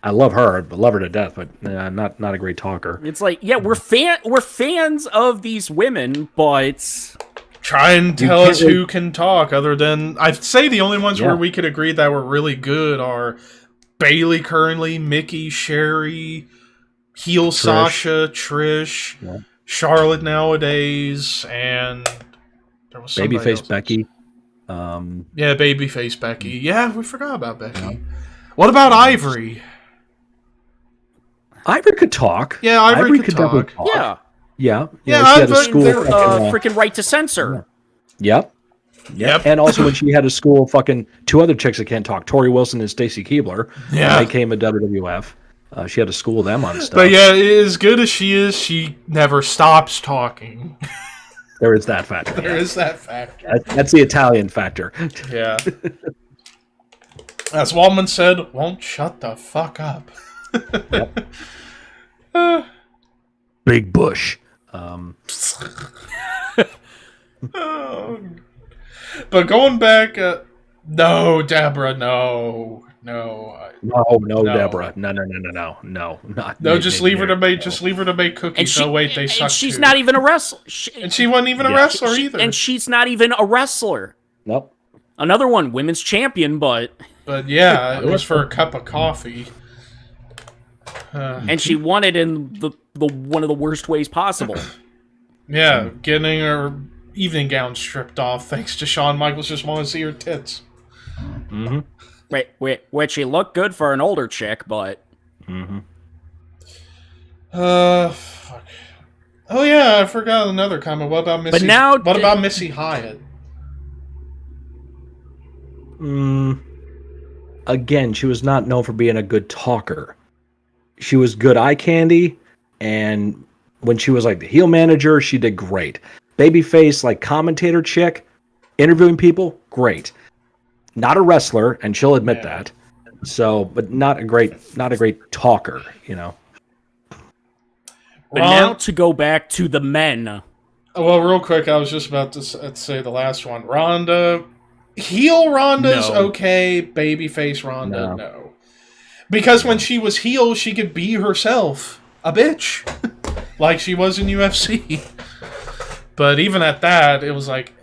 I love her, love her to death, but not a great talker. It's like, yeah, we're fans of these women, but try and tell us who can talk. Other than I'd say the only ones where we could agree that were really good are Bailey currently, Mickey, Sherry, Heel Sasha, Trish, Charlotte nowadays, and there was Babyface Becky. Babyface Becky. Yeah, we forgot about Becky. What about Ivory? Ivory could talk. Yeah, Ivory could talk. Yeah. Yeah. Yeah, she had a school. Freaking right to censor. Yep. And also when she had a school of fucking 2 other chicks that can't talk, Tori Wilson and Stacy Keibler. Yeah. They came to WWF. She had to school them on stuff. But yeah, as good as she is, she never stops talking. There is that factor. That's the Italian factor. Yeah. As Waldman said, won't shut the fuck up. Big Bush. But going back, no, Deborah, no, Deborah, no, not. Just leave her to make cookies. They suck. And she's not even a wrestler. And she wasn't even a wrestler either. And she's not even a wrestler. Nope. Another one, women's champion, but yeah, it was for a cup of coffee. And she won it in the one of the worst ways possible. Yeah, getting her evening gown stripped off thanks to Shawn Michaels just wanting to see her tits. Mm-hmm. Which she looked good for an older chick, but... Mm-hmm. Fuck. Oh yeah, I forgot another comment. What about Missy? But now... What about Missy Hyatt? Again, she was not known for being a good talker. She was good eye candy, and when she was like the heel manager, she did great. Babyface, like commentator chick, interviewing people, great. Not a wrestler, and she'll admit that. So, but not a great talker, you know. But now to go back to the men. Well, real quick, I was just about to say the last one. Ronda, heel Ronda's okay. Babyface Ronda, no. Because when she was heel, she could be herself, a bitch, like she was in UFC. But even at that, it was like,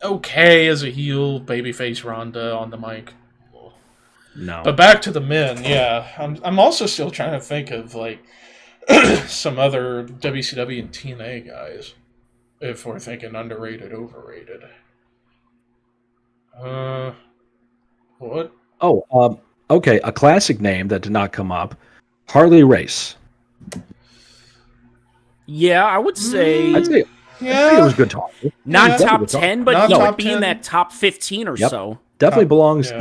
okay as a heel, babyface Ronda on the mic. No. But back to the men, yeah. I'm also still trying to think of like some other WCW and TNA guys, if we're thinking underrated, overrated. What? Oh, okay. A classic name that did not come up: Harley Race. Yeah, I would say. I'd say it was good talk. Not top 10, but Not he top would be 10. in that top 15 or so. Definitely belongs.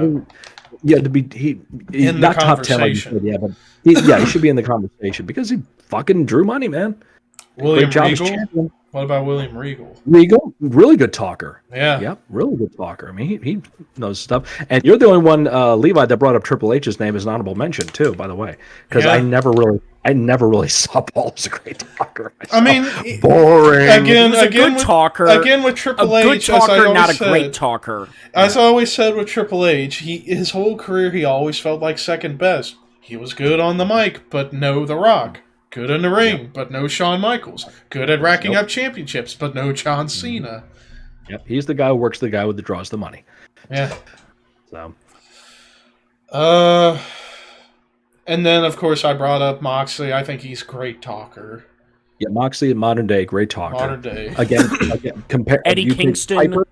Yeah. To be he's In not the top 10. Like you said, but he should be in the conversation because he fucking drew money, man. William Great job as Regal? champion. What about William Regal? Regal, really good talker. Yeah. Yep, really good talker. I mean, he knows stuff. And you're the only one, Levi, that brought up Triple H's name as an honorable mention too. By the way, because I never really saw Paul as a great talker. I mean, boring. Again, good with, talker. Again with Triple A good H, as I talker, always not a said, great talker. As I always said with Triple H, his whole career he always felt like second best. He was good on the mic, but no The Rock. Good in the ring, but no Shawn Michaels. Good at racking up championships, but no John Cena. Yep, he's the guy who works the guy with the draws the money. Yeah. So. And then of course I brought up Moxley. I think he's a great talker. Yeah, Moxley in modern day, great talker. Modern day. Again compare Eddie Kingston.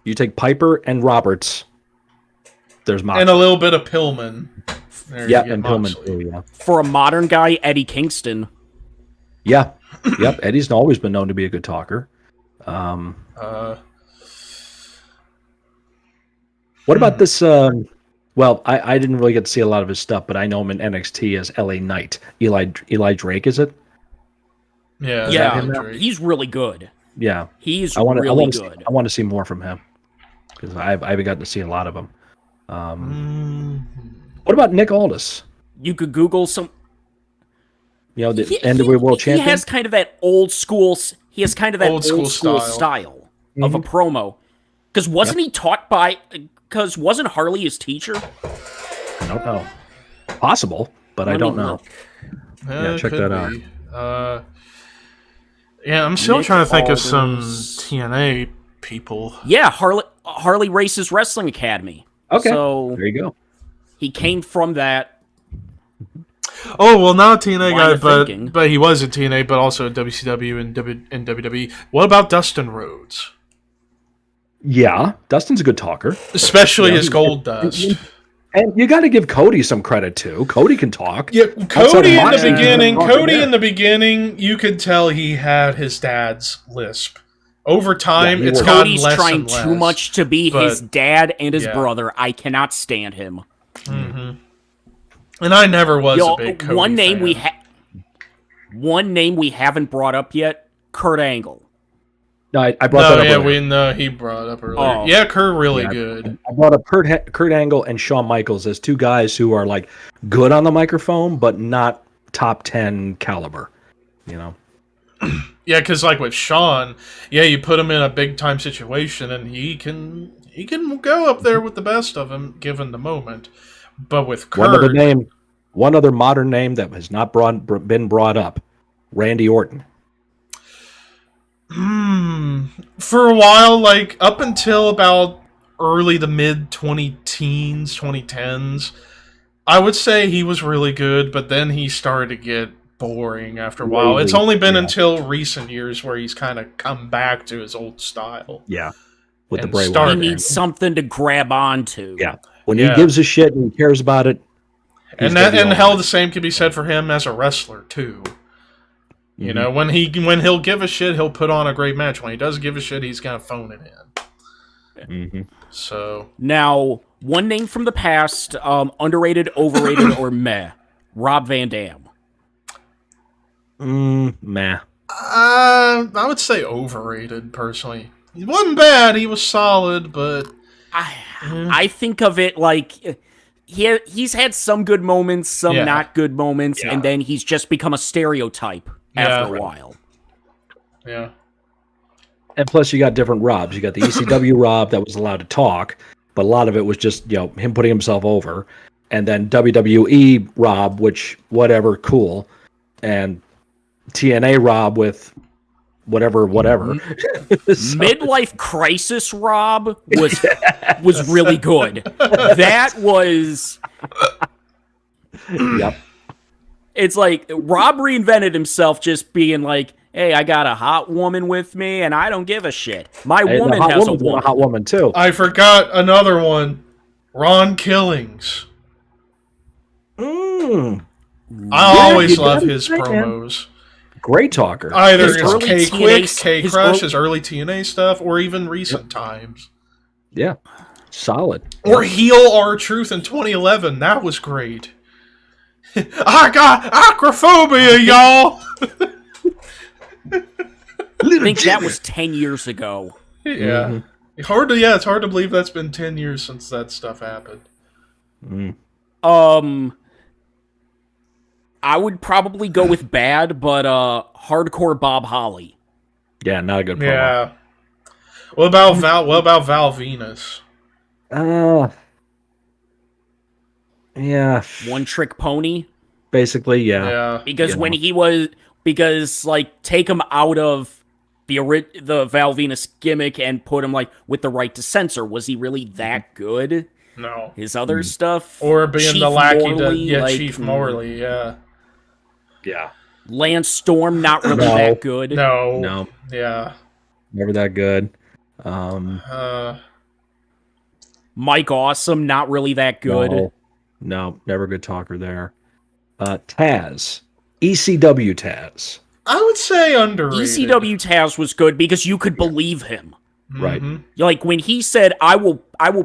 You take Piper and Roberts. There's Moxley. And a little bit of Pillman. Yeah, and Pillman too, yeah. For a modern guy, Eddie Kingston. Yeah. Yep. Eddie's always been known to be a good talker. What about this? Well, I didn't really get to see a lot of his stuff, but I know him in NXT as LA Knight. Eli Drake, is it? Yeah. Yeah, he's really good. Yeah. He's really good. I want to see more from him because I haven't gotten to see a lot of him. What about Nick Aldis? You could Google some. You know, the NWA World Champion. He has kind of that old school. He has kind of that old school style of a promo. Because wasn't he taught by? Because wasn't Harley his teacher? I don't know. Possible, but I don't know. Yeah, check that out. Yeah, I'm still trying to think of some TNA people. Yeah, Harley Race's Wrestling Academy. Okay, so there you go. He came from that. Oh, well, not a TNA guy, but he was a TNA, but also a WCW and WWE. What about Dustin Rhodes? Yeah, Dustin's a good talker. Especially his Gold Dust. And you got to give Cody some credit, too. Cody can talk. Yeah, Cody in the beginning, you could tell he had his dad's lisp. Over time, it's gotten Cody's less trying and less, too much to be his dad and his brother. I cannot stand him. Mm-hmm. And I never was a big Cody fan. One name we haven't brought up yet, Kurt Angle. No, I brought that up earlier. He brought up earlier. Oh. Yeah, Kurt good. I brought up Kurt Angle and Shawn Michaels as two guys who are like good on the microphone, but not top 10 caliber. You know. Yeah, because like with Shawn, you put him in a big time situation, and he can go up there with the best of them given the moment. But with Kurt, one other modern name that has not been brought up, Randy Orton. For a while, like up until about early to mid 2010s, I would say he was really good, but then he started to get boring after a while. It's only been until recent years where he's kind of come back to his old style. Yeah. With the And Bray start- Wyatt. He needs something to grab onto. Yeah. When he gives a shit and he cares about it. And hell, the same can be said for him as a wrestler too. You know, when he'll give a shit, he'll put on a great match. When he does give a shit, he's gonna phone it in. So Now, one name from the past, underrated, overrated, or meh. Rob Van Dam. Meh. I would say overrated personally. He wasn't bad. He was solid, but I think of it like he's had some good moments, some not good moments, and then he's just become a stereotype after a while. Yeah. And plus, you got different Robs. You got the ECW Rob that was allowed to talk, but a lot of it was just him putting himself over. And then WWE Rob, which whatever, cool, and TNA Rob with whatever. Midlife Crisis Rob was really good. That was. Yep. It's like Rob reinvented himself, just being like, "Hey, I got a hot woman with me, and I don't give a shit. My woman has a woman. A hot woman too." I forgot another one. Ron Killings. I always love his promos. Great talker. Either His his early K-Quick, TNA K-Crush, his early TNA stuff, or even recent times. Yeah. Solid. Or Heel R-Truth in 2011. That was great. I got acrophobia, y'all! I think that was 10 years ago. Yeah. It's hard to believe that's been 10 years since that stuff happened. I would probably go with bad, but Hardcore Bob Holly. Yeah, not a good promo. Yeah. What about Val Venus? Yeah. One Trick Pony. Basically, yeah. Yeah. Because when he was, take him out of the Val Venus gimmick and put him with the right to censor. Was he really that good? No. His other stuff, Or being Chief the lackey Morley, Chief Morley, yeah. Yeah. Lance Storm, not really that good. No. Yeah. Never that good. Mike Awesome, not really that good. No, never good talker there. Taz. ECW Taz. I would say underrated. ECW Taz was good because you could believe him. Right. Like when he said, "I will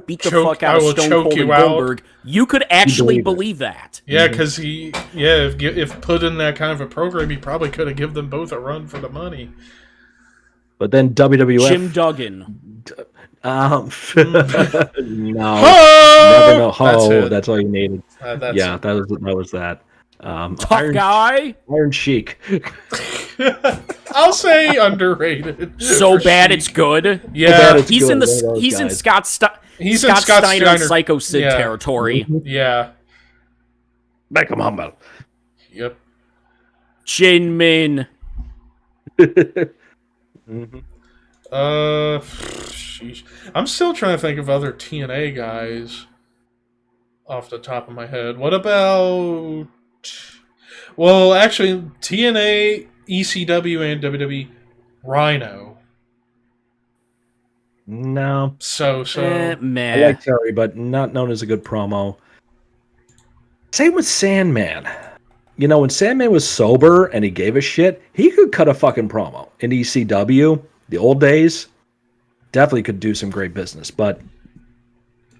beat the fuck out of Stone Cold and Goldberg," you could actually believe that. Yeah, because if put in that kind of a program, he probably could have given them both a run for the money. But then WWF. Jim Duggan. No. That's that's all you needed. That was that. Tough guy. Iron Sheik. I'll say underrated. So bad it's good. Yeah, he's in Scott Steiner Psycho Sid territory. Yeah. Make him humble. Yep. Jin Min. Sheesh. I'm still trying to think of other TNA guys off the top of my head. What about... Well, actually, TNA, ECW, and WWE, Rhino. No. So. Meh. I like Terry, but not known as a good promo. Same with Sandman. When Sandman was sober and he gave a shit, he could cut a fucking promo. In ECW, the old days, definitely could do some great business. But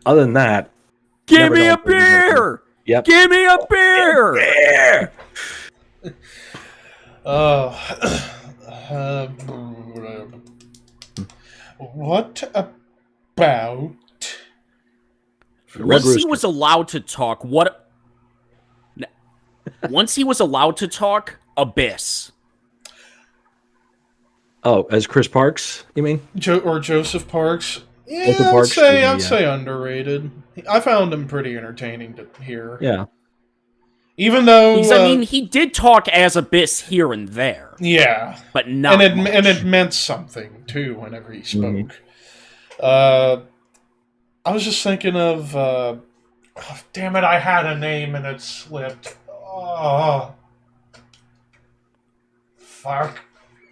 other than that... Give me a beer! Yep. Give me a beer! What about... Once he was allowed to talk, Once he was allowed to talk, Abyss. Oh, as Chris Parks, you mean? Or Joseph Parks? Yeah, Parks, I'd say underrated. I found him pretty entertaining to hear. Yeah. Even though... he did talk as Abyss here and there. Yeah. But not much. And it meant something, too, whenever he spoke. I was just thinking of Oh, damn it, I had a name and it slipped. Oh. Fuck.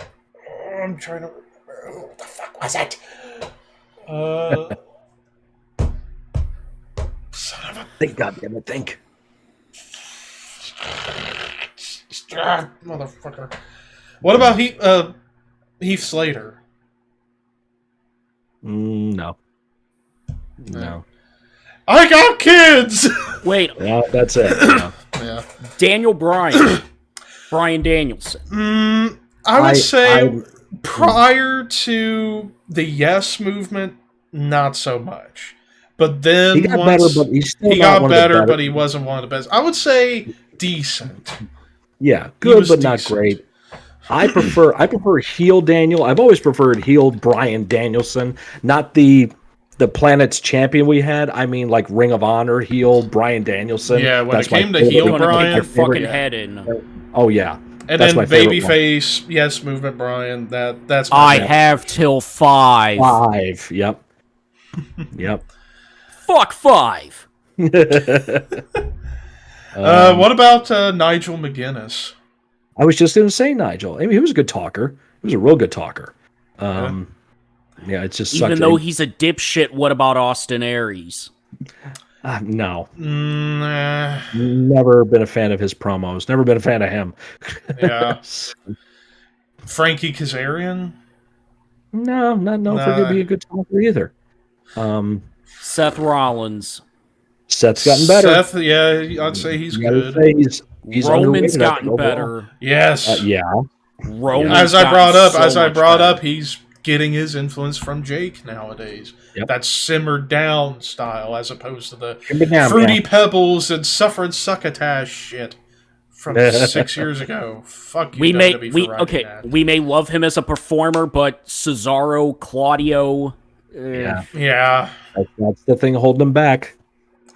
Oh, I'm trying to remember. What the fuck was it? Son of a... Think, goddamn it, think. Motherfucker. What about Heath Slater? No. I got kids! Wait, Yeah, that's it. Yeah. Yeah. Daniel Bryan. Brian Danielson. I would say prior to the Yes movement, not so much. But then He got better, but he's still he not got one of the better, better. but he wasn't one of the best. I would say decent. Yeah, good was but not decent. great. I prefer heel Daniel. I've always preferred heel Brian Danielson, not the Planet's champion we had. I mean, like Ring of Honor heel Brian Danielson. Yeah, when That's it came my to favorite. heel You're gonna Brian, kick your fucking head in. Oh yeah, and that's then my favorite one. babyface Yes movement Brian. That's my I favorite. have till 5. 5. Yep. Yep. Fuck 5. What about Nigel McGuinness? I was just going to say Nigel. I mean, he was a good talker. He was a real good talker. Yeah, it's just Even sucks though that he's a dipshit, what about Austin Aries? no, Nah, never been a fan of his promos. Never been a fan of him. yeah. Frankie Kazarian? No, not known for to be a good talker either. Seth Rollins. Seth's gotten better. Seth, yeah, I'd say he's You gotta good. say he's Roman's underrated, I think, gotten overall. better. Yes. Yeah, Roman's As I gotten brought up, so much better. he's getting his influence from Jake nowadays. Yep. That simmered down style, as opposed to the Simmer down, fruity man. pebbles and suffering succotash shit from 6 years ago. Fuck you, We may WWE, we for writing okay. that. We may love him as a performer, but Cesaro, Claudio, yeah. Yeah, That's the thing holding him back.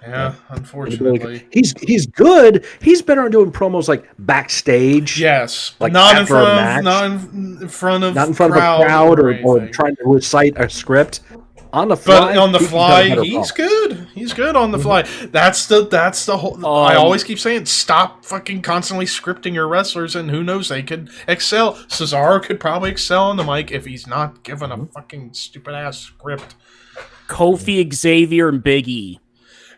yeah. Unfortunately, He's good. He's better on doing promos like backstage. yes, Like not in after a front match. of, not in front of, Not in front of a crowd or anything. trying to recite a script. On the fly, But on the he can fly, cut a better he's promo. good. He's good on the fly. That's the whole. I always keep saying, stop fucking constantly scripting your wrestlers, and who knows, they could excel. Cesaro could probably excel on the mic if he's not given a fucking stupid ass script. Kofi, Xavier, and Big E.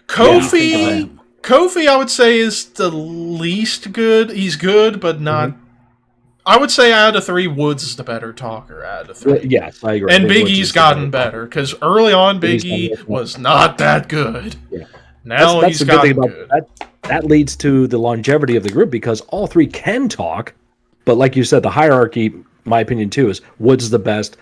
Kofi, I would say, is the least good. He's good, but not. I would say out of 3, Woods is the better talker out of 3. Yes, I agree. And Big Big Woods E's is gotten better. better, because early on, Big He's E gotten better. was not that good. Yeah. Now That's he's the good thing gotten about good. that leads to the longevity of the group because all 3 can talk, but like you said, the hierarchy, my opinion too, is Woods is the best,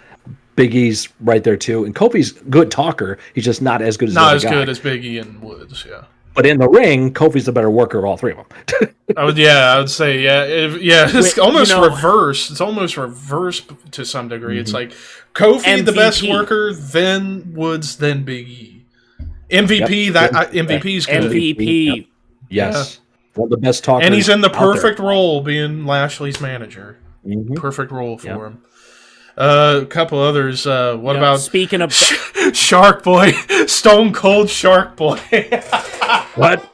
Big E's right there too, and Kofi's good talker. He's just not as good as the Not other as guy. good as Big E and Woods, yeah. But in the ring, Kofi's the better worker of all 3 of them. I would say, yeah. It's Wait, almost you know- reversed. It's almost reversed to some degree. It's like Kofi, the best MVP. worker, then Woods, then Big E. MVP, MVP's good. MVP. Yep. Yes, one of the best talkers. And he's in the out there. perfect role being Lashley's manager. Mhm. Perfect role for Yep. him. A couple others. What about Speaking of Shark Boy? Stone Cold Shark Boy. What?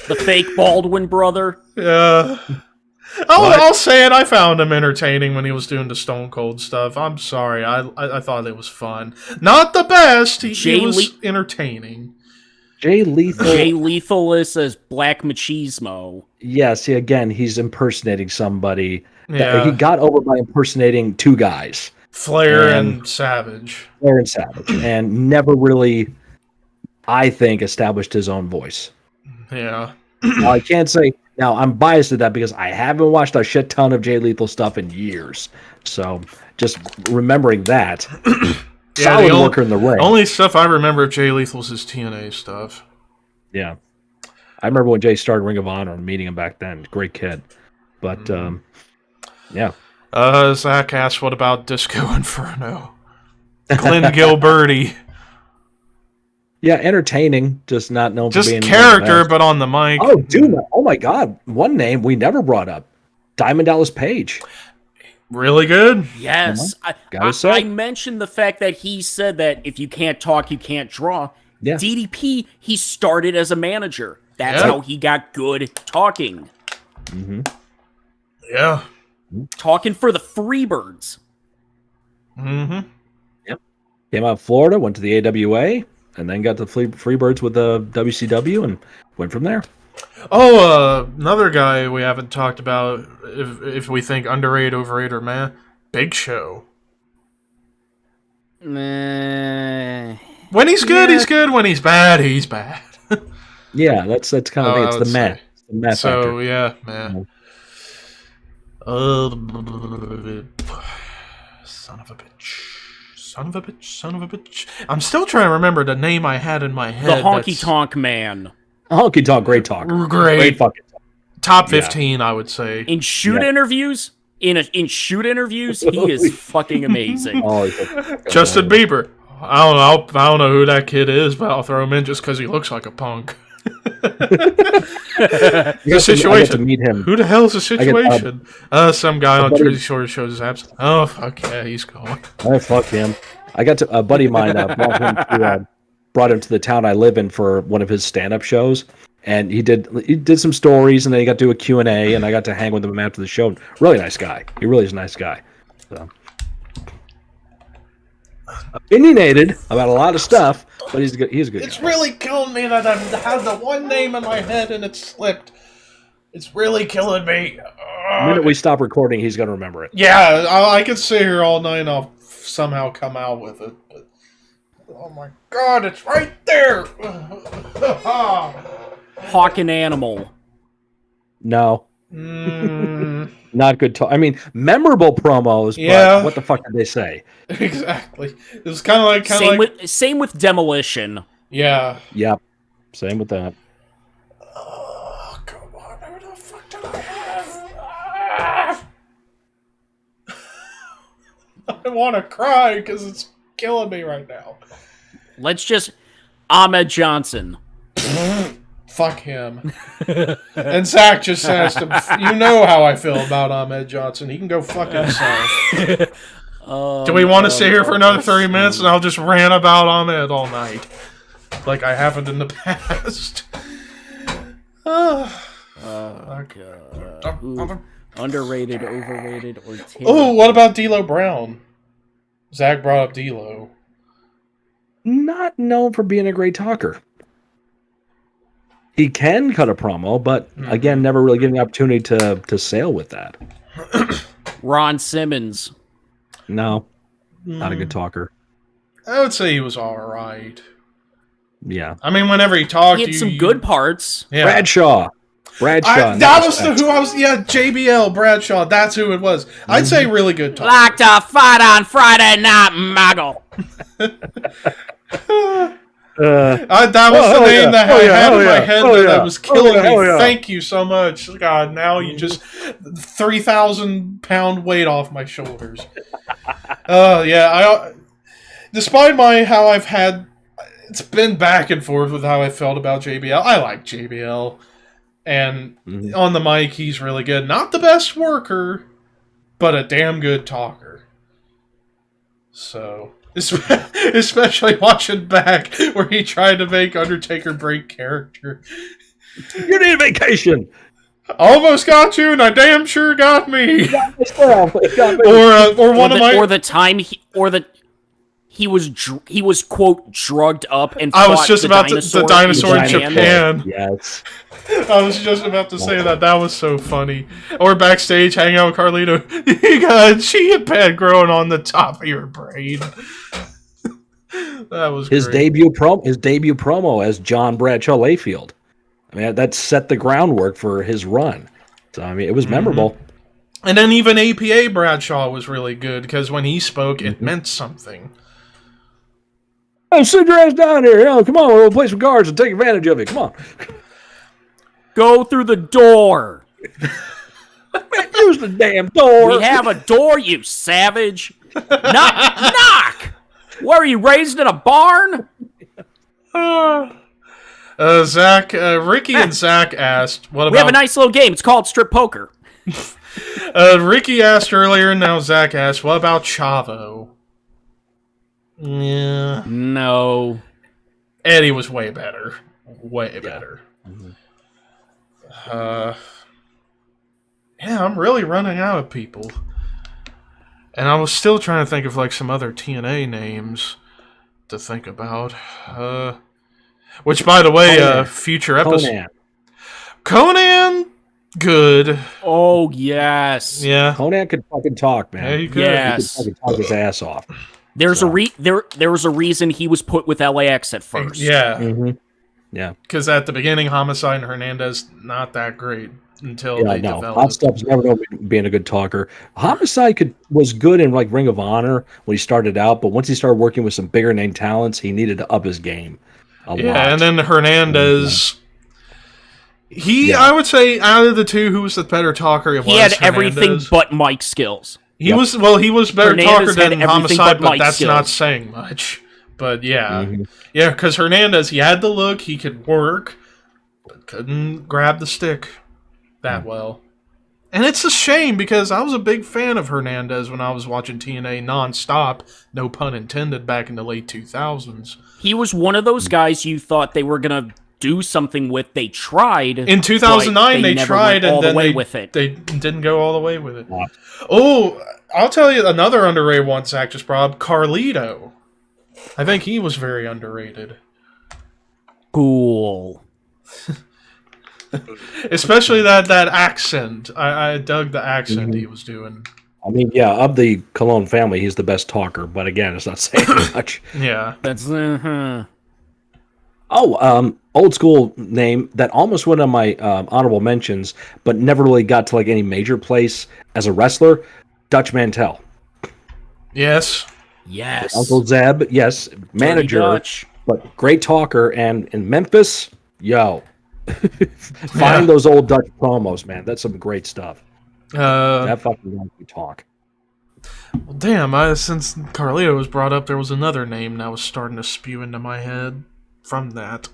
the fake Baldwin brother, I'll say it. I found him entertaining when he was doing the Stone Cold stuff. I'm sorry. I thought it was fun. Not the best. He Jay was Lee- entertaining. Jay Lethal. Jay Lethal is as Black Machismo. Yes, again, he's impersonating somebody. Yeah. He got over by impersonating 2 guys, Flair And- and Savage. Flair and Savage, and never really, I think, established his own voice. Yeah. Now, I can't say, now I'm biased to that because I haven't watched a shit ton of Jay Lethal stuff in years. So just remembering that, solid the worker in the ring. Only stuff I remember of Jay Lethal's is TNA stuff. Yeah. I remember when Jay started Ring of Honor and meeting him back then. Great kid. But, yeah. Zach asked, what about Disco Inferno? Glenn Gilberti. Yeah, entertaining, just not known Just for being character, but on the mic. Oh, dude! Oh my God! One name we never brought up: Diamond Dallas Page. Really good. Yes, Gotta say. I mentioned the fact that he said that if you can't talk, you can't draw. Yeah. DDP, he started as a manager. That's how he got good talking. Mm-hmm. Yeah. Talking for the Freebirds. Mm-hmm. Yep. Came out of Florida, went to the AWA, and then got the Freebirds with the WCW and went from there. Oh, another guy we haven't talked about, if we think underrated, overrated, or meh, Big Show. When he's good, he's good. When he's bad, he's bad. Yeah, that's kind of it's the meh. It's the meh So, factor. yeah, man. Son of a bitch. Son of a bitch. Son of a bitch. I'm still trying to remember the name I had in my head. The Honky Tonk Man. Honky Tonk, great talker. Great fucking talker. Top 15, I would say. In shoot interviews, in shoot interviews, he is fucking amazing. Justin Bieber. I don't know who that kid is, but I'll throw him in just because he looks like a punk. The situation. I got to meet him. Who the hell is the situation? Some guy on Jersey Shore shows his abs. Oh, fuck yeah, he's going. Oh, fuck him. I got to a buddy of mine brought him to the town I live in for one of his stand-up shows, and he did some stories, and then he got to do a Q&A, and I got to hang with him after the show. Really nice guy. He really is a nice guy. So. Opinionated about a lot of stuff, but he's a good It's guy. really killing me that I had the one name in my head and it slipped. It's really killing me. The minute we stop recording, he's going to remember it. Yeah, I could sit here all night and I'll somehow come out with it. But, oh my god, it's right there! Hawk and Animal. No. Not good talk. I mean, memorable promos, but what the fuck did they say? Exactly. It was kind of like... Same with Demolition. Yeah. Yep. Same with that. Oh, come on. Who the fuck did I have? I want to cry because it's killing me right now. Let's just... Ahmed Johnson. Fuck him. And Zach just asked him, you know how I feel about Ahmed Johnson. He can go fuck himself. Do we want to sit here for another 30 minutes and I'll just rant about Ahmed all night? Like I haven't in the past. Underrated, overrated, or terrible. Oh, what about D'Lo Brown? Zach brought up D'Lo. Not known for being a great talker. He can cut a promo, but again, never really getting the opportunity to sail with that. Ron Simmons. No, not a good talker. I would say he was alright. Yeah. I mean, whenever he talked... He had some good parts. Yeah. Bradshaw. That was who I was... Yeah, JBL, Bradshaw. That's who it was. I'd say really good talker. Like to fight on Friday night, Muggle. That was the name that I had in my head that was killing me. Yeah. Thank you so much. God, now you just 3,000-pound weight off my shoulders. Despite how I've had, it's been back and forth with how I felt about JBL. I like JBL, and on the mic he's really good. Not the best worker, but a damn good talker. So. Especially watching back where he tried to make Undertaker break character. You need a vacation. Almost got you, and I damn sure got me. Or one of my... Or the time he was quote drugged up and I was just about to the dinosaur in Japan. Yes. I was just about to say that. That was so funny. Or backstage, hanging out with Carlito. You got a chia pet growing on the top of your brain. That was his great. debut promo as John Bradshaw Layfield. I mean, that set the groundwork for his run. So I mean, it was memorable. And then even APA Bradshaw was really good because when he spoke, it meant something. Oh, sit your ass down here. Come on, we'll play some cards and take advantage of it. Come on. Go through the door. Use the damn door. We have a door, you savage. Knock! What, are you raised in a barn? Ricky and Zach asked, what about... We have a nice little game. It's called strip poker. Ricky asked earlier, and now Zach asked, what about Chavo? Yeah. No. Eddie was way better. Way better. Mhm. Yeah, I'm really running out of people. And I was still trying to think of like some other TNA names to think about. Which, by the way, future episode. Conan, good. Oh, yes. Yeah. Conan could fucking talk, man. Yeah, you could. Yes. He could fucking talk his ass off. There's there was a reason he was put with LAX at first. Yeah. Mm-hmm. Yeah. Because at the beginning, Homicide and Hernandez, not that great until they developed. Hot Stuff's never known being a good talker. Homicide was good in like Ring of Honor when he started out, but once he started working with some bigger name talents, he needed to up his game a lot. And then Hernandez... I would say, out of the two, who was the better talker? He had everything but mic skills. He was better Hernandez talker than Homicide, but that's skills. not saying much. But yeah. Mm-hmm. Yeah, because Hernandez, he had the look, he could work, but couldn't grab the stick that well. And it's a shame, because I was a big fan of Hernandez when I was watching TNA nonstop, no pun intended, back in the late 2000s. He was one of those guys you thought they were going to do something with. They tried. In 2009, they tried, and then they didn't go all the way with it. Oh, I'll tell you another underrated one, Zach just brought up, Carlito. I think he was very underrated. Cool. Especially that accent. I dug the accent he was doing. I mean, yeah, of the Colon family, he's the best talker, but again, it's not saying much. Yeah. That's Old school name that almost went on my honorable mentions, but never really got to like any major place as a wrestler. Dutch Mantel. Yes. Yes. Uncle Zeb, yes. Manager, but great talker. And in Memphis, find those old Dutch promos, man. That's some great stuff. That fucking guy can talk. Well, damn, since Carlito was brought up, there was another name that was starting to spew into my head from that.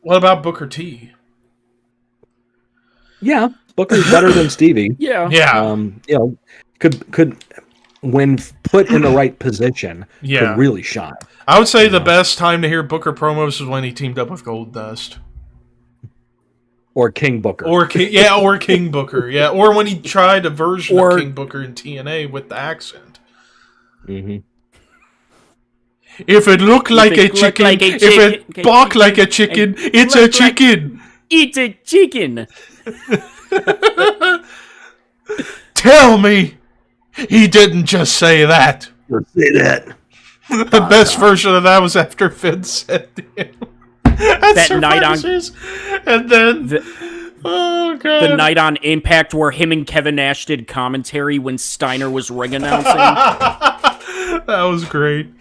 What about Booker T? Yeah, Booker's better than Stevie. Yeah. Could when put in the right position, could really shine. I would say the best time to hear Booker promos was when he teamed up with Goldust. Or King Booker. Or King Booker, yeah. Or when he tried a version of King Booker in TNA with the accent. Mm-hmm. If it looked like a chicken, if it barked like a chicken, it's a chicken. It's a chicken. Tell me he didn't just say that. Say that. The best version of that was after Finn said that night on, and then the night on Impact where him and Kevin Nash did commentary when Steiner was ring announcing. That was great.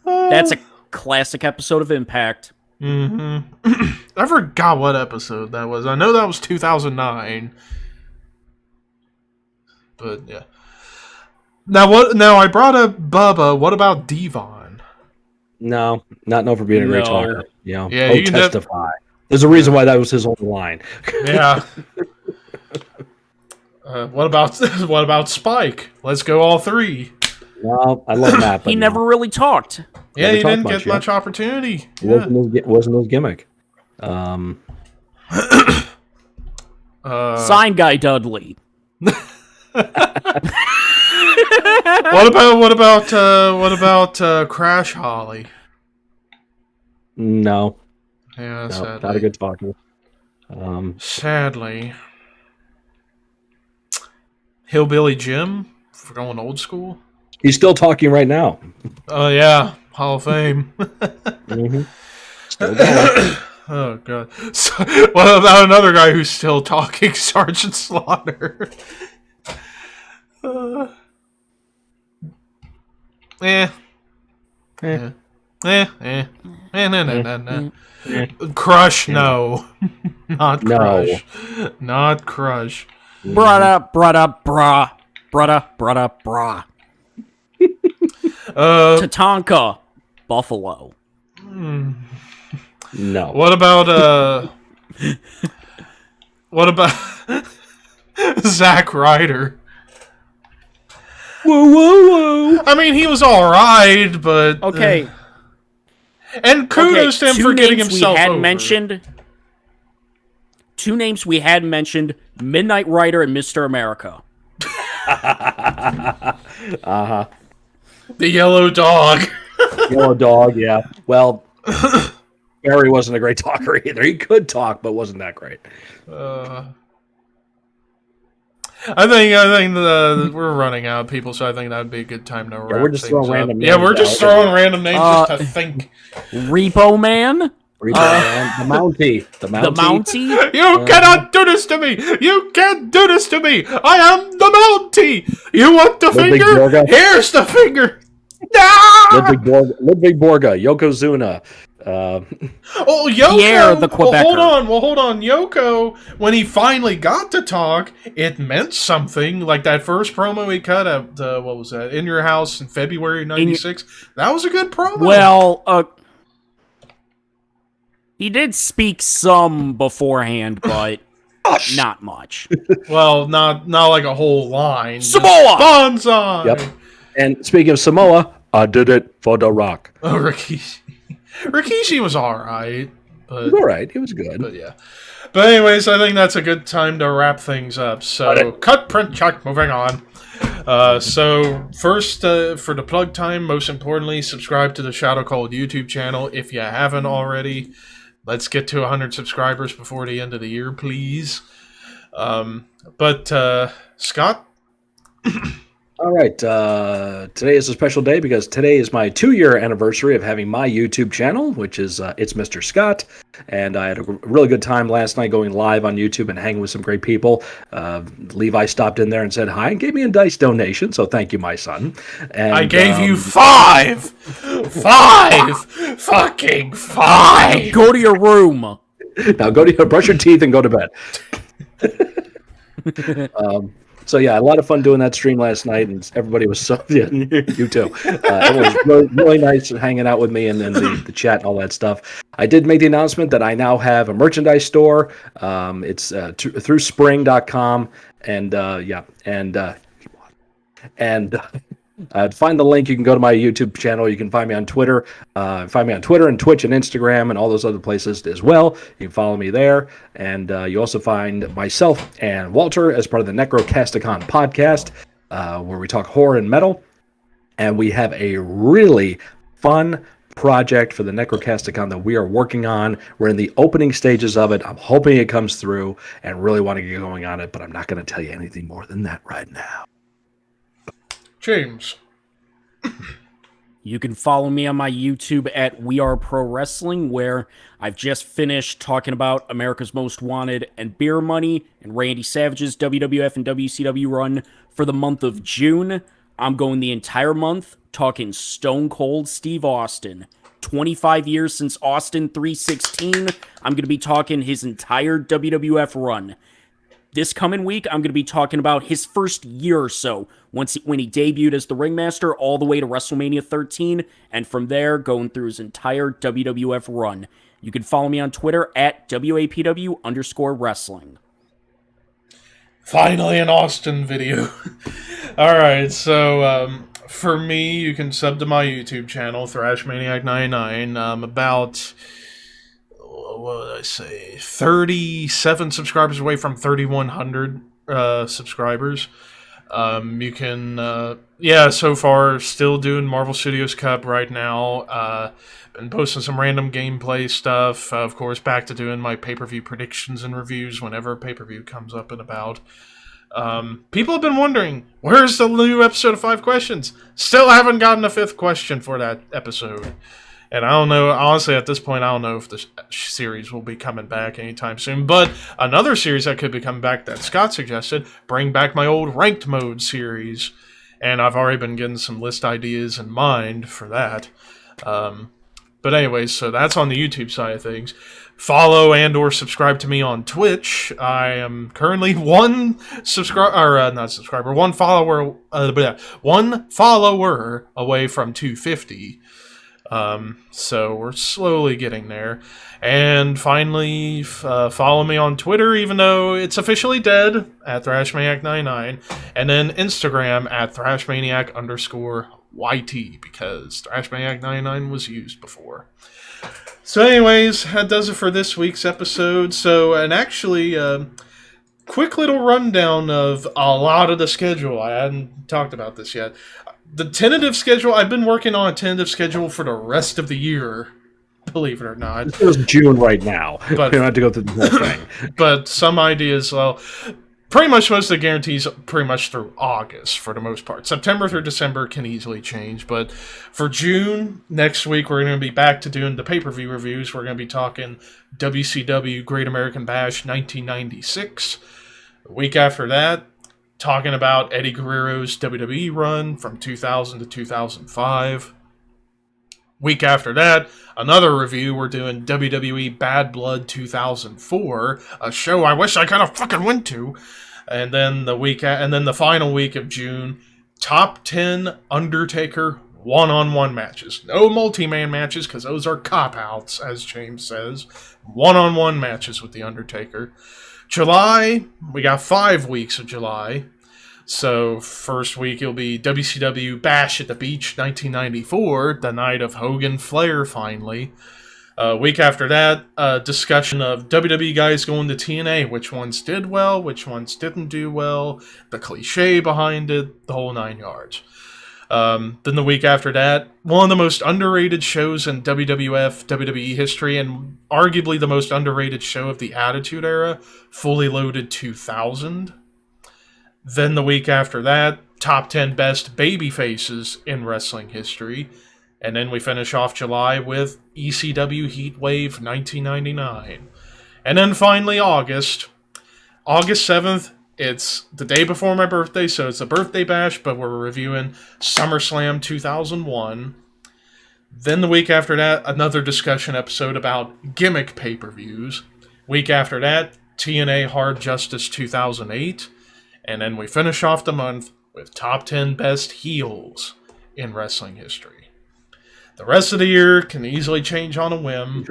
That's a classic episode of Impact. Mm-hmm. I forgot what episode that was. I know that was 2009. But yeah. Now I brought up Bubba. What about Devon? No, not known for being a great talker. You can testify. There's a reason why that was his only line. Yeah. What about Spike? Let's go all three. Well, I love that. But he never really talked. Yeah, he didn't get much opportunity. It wasn't his gimmick. Sign Guy Dudley. What about Crash Holly? No. Yeah, no, not a good talker. Sadly. Hillbilly Jim, for going old school. He's still talking right now. Oh yeah, Hall of Fame. Mm-hmm. Still going. Oh god. So, what about another guy who's still talking, Sergeant Slaughter? Crush, no. Not Crush. No. Not Crush. Brada, bra. Tatanka, Buffalo. No. What about Zack Ryder? Whoa, whoa, whoa. I mean, he was all right, but Okay. And kudos to him for getting himself over. Two names we hadn't mentioned: Midnight Rider and Mr. America. Uh-huh. The yellow dog. Yellow dog, yeah. Well, Barry wasn't a great talker either. He could talk, but wasn't that great. I think we're running out of people, so I think that would be a good time to wrap we're just things throwing up. random names Yeah, we're just throwing random names just to think. Repo Man? The Mountie. The Mountie? You cannot do this to me! You can't do this to me! I am the Mountie! You want the finger? Here's the finger! No! Ludwig Borga, Yokozuna. Yoko. Pierre the Quebecer. Hold on. Yoko, when he finally got to talk, it meant something. Like that first promo he cut at, what was that? In Your House in February '96. That was a good promo. Well, he did speak some beforehand, but not much. Well, not like a whole line. Samoa! Bonsai! Yep. And speaking of Samoa, I did it for The Rock. Oh, Rikishi. Rikishi was alright. He was alright. He was good. But yeah. But anyways, I think that's a good time to wrap things up. So, cut, print, check, moving on. So, first, for the plug time, most importantly, subscribe to the Shadow Called YouTube channel if you haven't already. Let's get to 100 subscribers before the end of the year, please. Scott? All right. Today is a special day because today is my 2-year anniversary of having my YouTube channel, which is It's Mr. Scott. And I had a really good time last night going live on YouTube and hanging with some great people. Levi stopped in there and said hi and gave me a dice donation. So thank you, my son. And, I gave you 5! 5! Fucking 5! Go to your room. Now brush your teeth and go to bed. So yeah, a lot of fun doing that stream last night, and everybody was so you too. It was really nice hanging out with me and then the chat and all that stuff. I did make the announcement that I now have a merchandise store. It's through spring.com, and find the link. You can go to my YouTube channel. You can find me on Twitter. Find me on Twitter and Twitch and Instagram and all those other places as well. You can follow me there. And you also find myself and Walter as part of the Necrocasticon podcast, where we talk horror and metal. And we have a really fun project for the Necrocasticon that we are working on. We're in the opening stages of it. I'm hoping it comes through and really want to get going on it, but I'm not going to tell you anything more than that right now. James. You can follow me on my YouTube at We Are Pro Wrestling, where I've just finished talking about America's Most Wanted and Beer Money and Randy Savage's WWF and WCW run for the month of June. I'm going the entire month talking Stone Cold Steve Austin. 25 years since Austin 316. I'm going to be talking his entire WWF run. This coming week, I'm going to be talking about his first year or so, when he debuted as the Ringmaster all the way to WrestleMania 13, and from there, going through his entire WWF run. You can follow me on Twitter at WAPW_wrestling. Finally, an Austin video. Alright, so, for me, you can sub to my YouTube channel, ThrashManiac99. I'm about... what did I say? 37 subscribers away from 3,100 subscribers. You can, so far, still doing Marvel Studios Cup right now. Been posting some random gameplay stuff. Of course, back to doing my pay-per-view predictions and reviews whenever pay-per-view comes up and about. People have been wondering, where's the new episode of 5 Questions? Still haven't gotten a 5th question for that episode. And I don't know, honestly, at this point, I don't know if the series will be coming back anytime soon. But another series that could be coming back that Scott suggested, bring back my old Ranked Mode series. And I've already been getting some list ideas in mind for that. But anyways, so that's on the YouTube side of things. Follow and or subscribe to me on Twitch. I am currently one follower away from 250. So we're slowly getting there. And finally, follow me on Twitter, even though it's officially dead, at ThrashManiac99. And then Instagram at ThrashManiac_YT, because ThrashManiac99 was used before. So anyways, that does it for this week's episode. So, and actually, quick little rundown of a lot of the schedule. I hadn't talked about this yet. The tentative schedule, I've been working on a tentative schedule for the rest of the year, believe it or not. It's just June right now. But, we don't have to go through the whole thing. But some ideas, well, pretty much most of the guarantees pretty much through August for the most part. September through December can easily change, but for June, next week, we're going to be back to doing the pay-per-view reviews. We're going to be talking WCW Great American Bash 1996. The week after that, talking about Eddie Guerrero's WWE run from 2000 to 2005. Week after that, another review. We're doing WWE Bad Blood 2004, a show I wish I kind of fucking went to. And then the final week of June, top 10 Undertaker one-on-one matches. No multi-man matches, because those are cop-outs, as James says. One-on-one matches with The Undertaker. July, we got 5 weeks of July. So, first week it'll be WCW Bash at the Beach 1994, the night of Hogan Flair finally. Week after that, discussion of WWE guys going to TNA, which ones did well, which ones didn't do well, the cliche behind it, the whole 9 yards. Then the week after that, one of the most underrated shows in WWF, WWE history, and arguably the most underrated show of the Attitude Era, Fully Loaded 2000. Then the week after that, top 10 best baby faces in wrestling history. And then we finish off July with ECW Heatwave 1999. And then finally August 7th, it's the day before my birthday, so it's a birthday bash, but we're reviewing SummerSlam 2001. Then the week after that, another discussion episode about gimmick pay-per-views. Week after that, TNA Hard Justice 2008. And then we finish off the month with top 10 best heels in wrestling history. The rest of the year can easily change on a whim,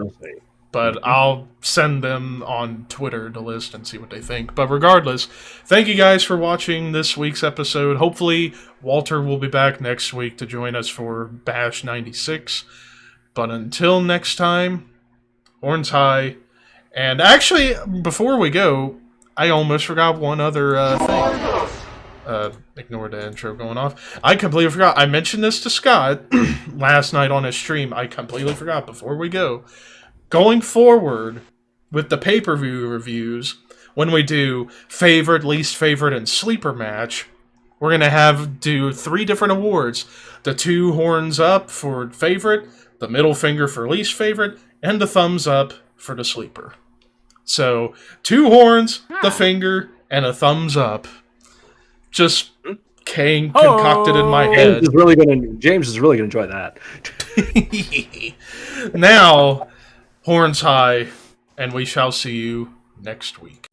but I'll send them on Twitter the list and see what they think. But regardless, thank you guys for watching this week's episode. Hopefully, Walter will be back next week to join us for Bash 96. But until next time, horns high. And actually, before we go, I almost forgot one other thing. Ignore the intro going off. I completely forgot. I mentioned this to Scott last night on his stream. I completely forgot before we go. Going forward with the pay-per-view reviews, when we do favorite, least favorite, and sleeper match, we're going to do 3 different awards. The 2 horns up for favorite, the middle finger for least favorite, and the thumbs up for the sleeper. So, 2 horns, the finger, and a thumbs up. Just concocted in my head. James is really gonna enjoy that. Now, horns high, and we shall see you next week.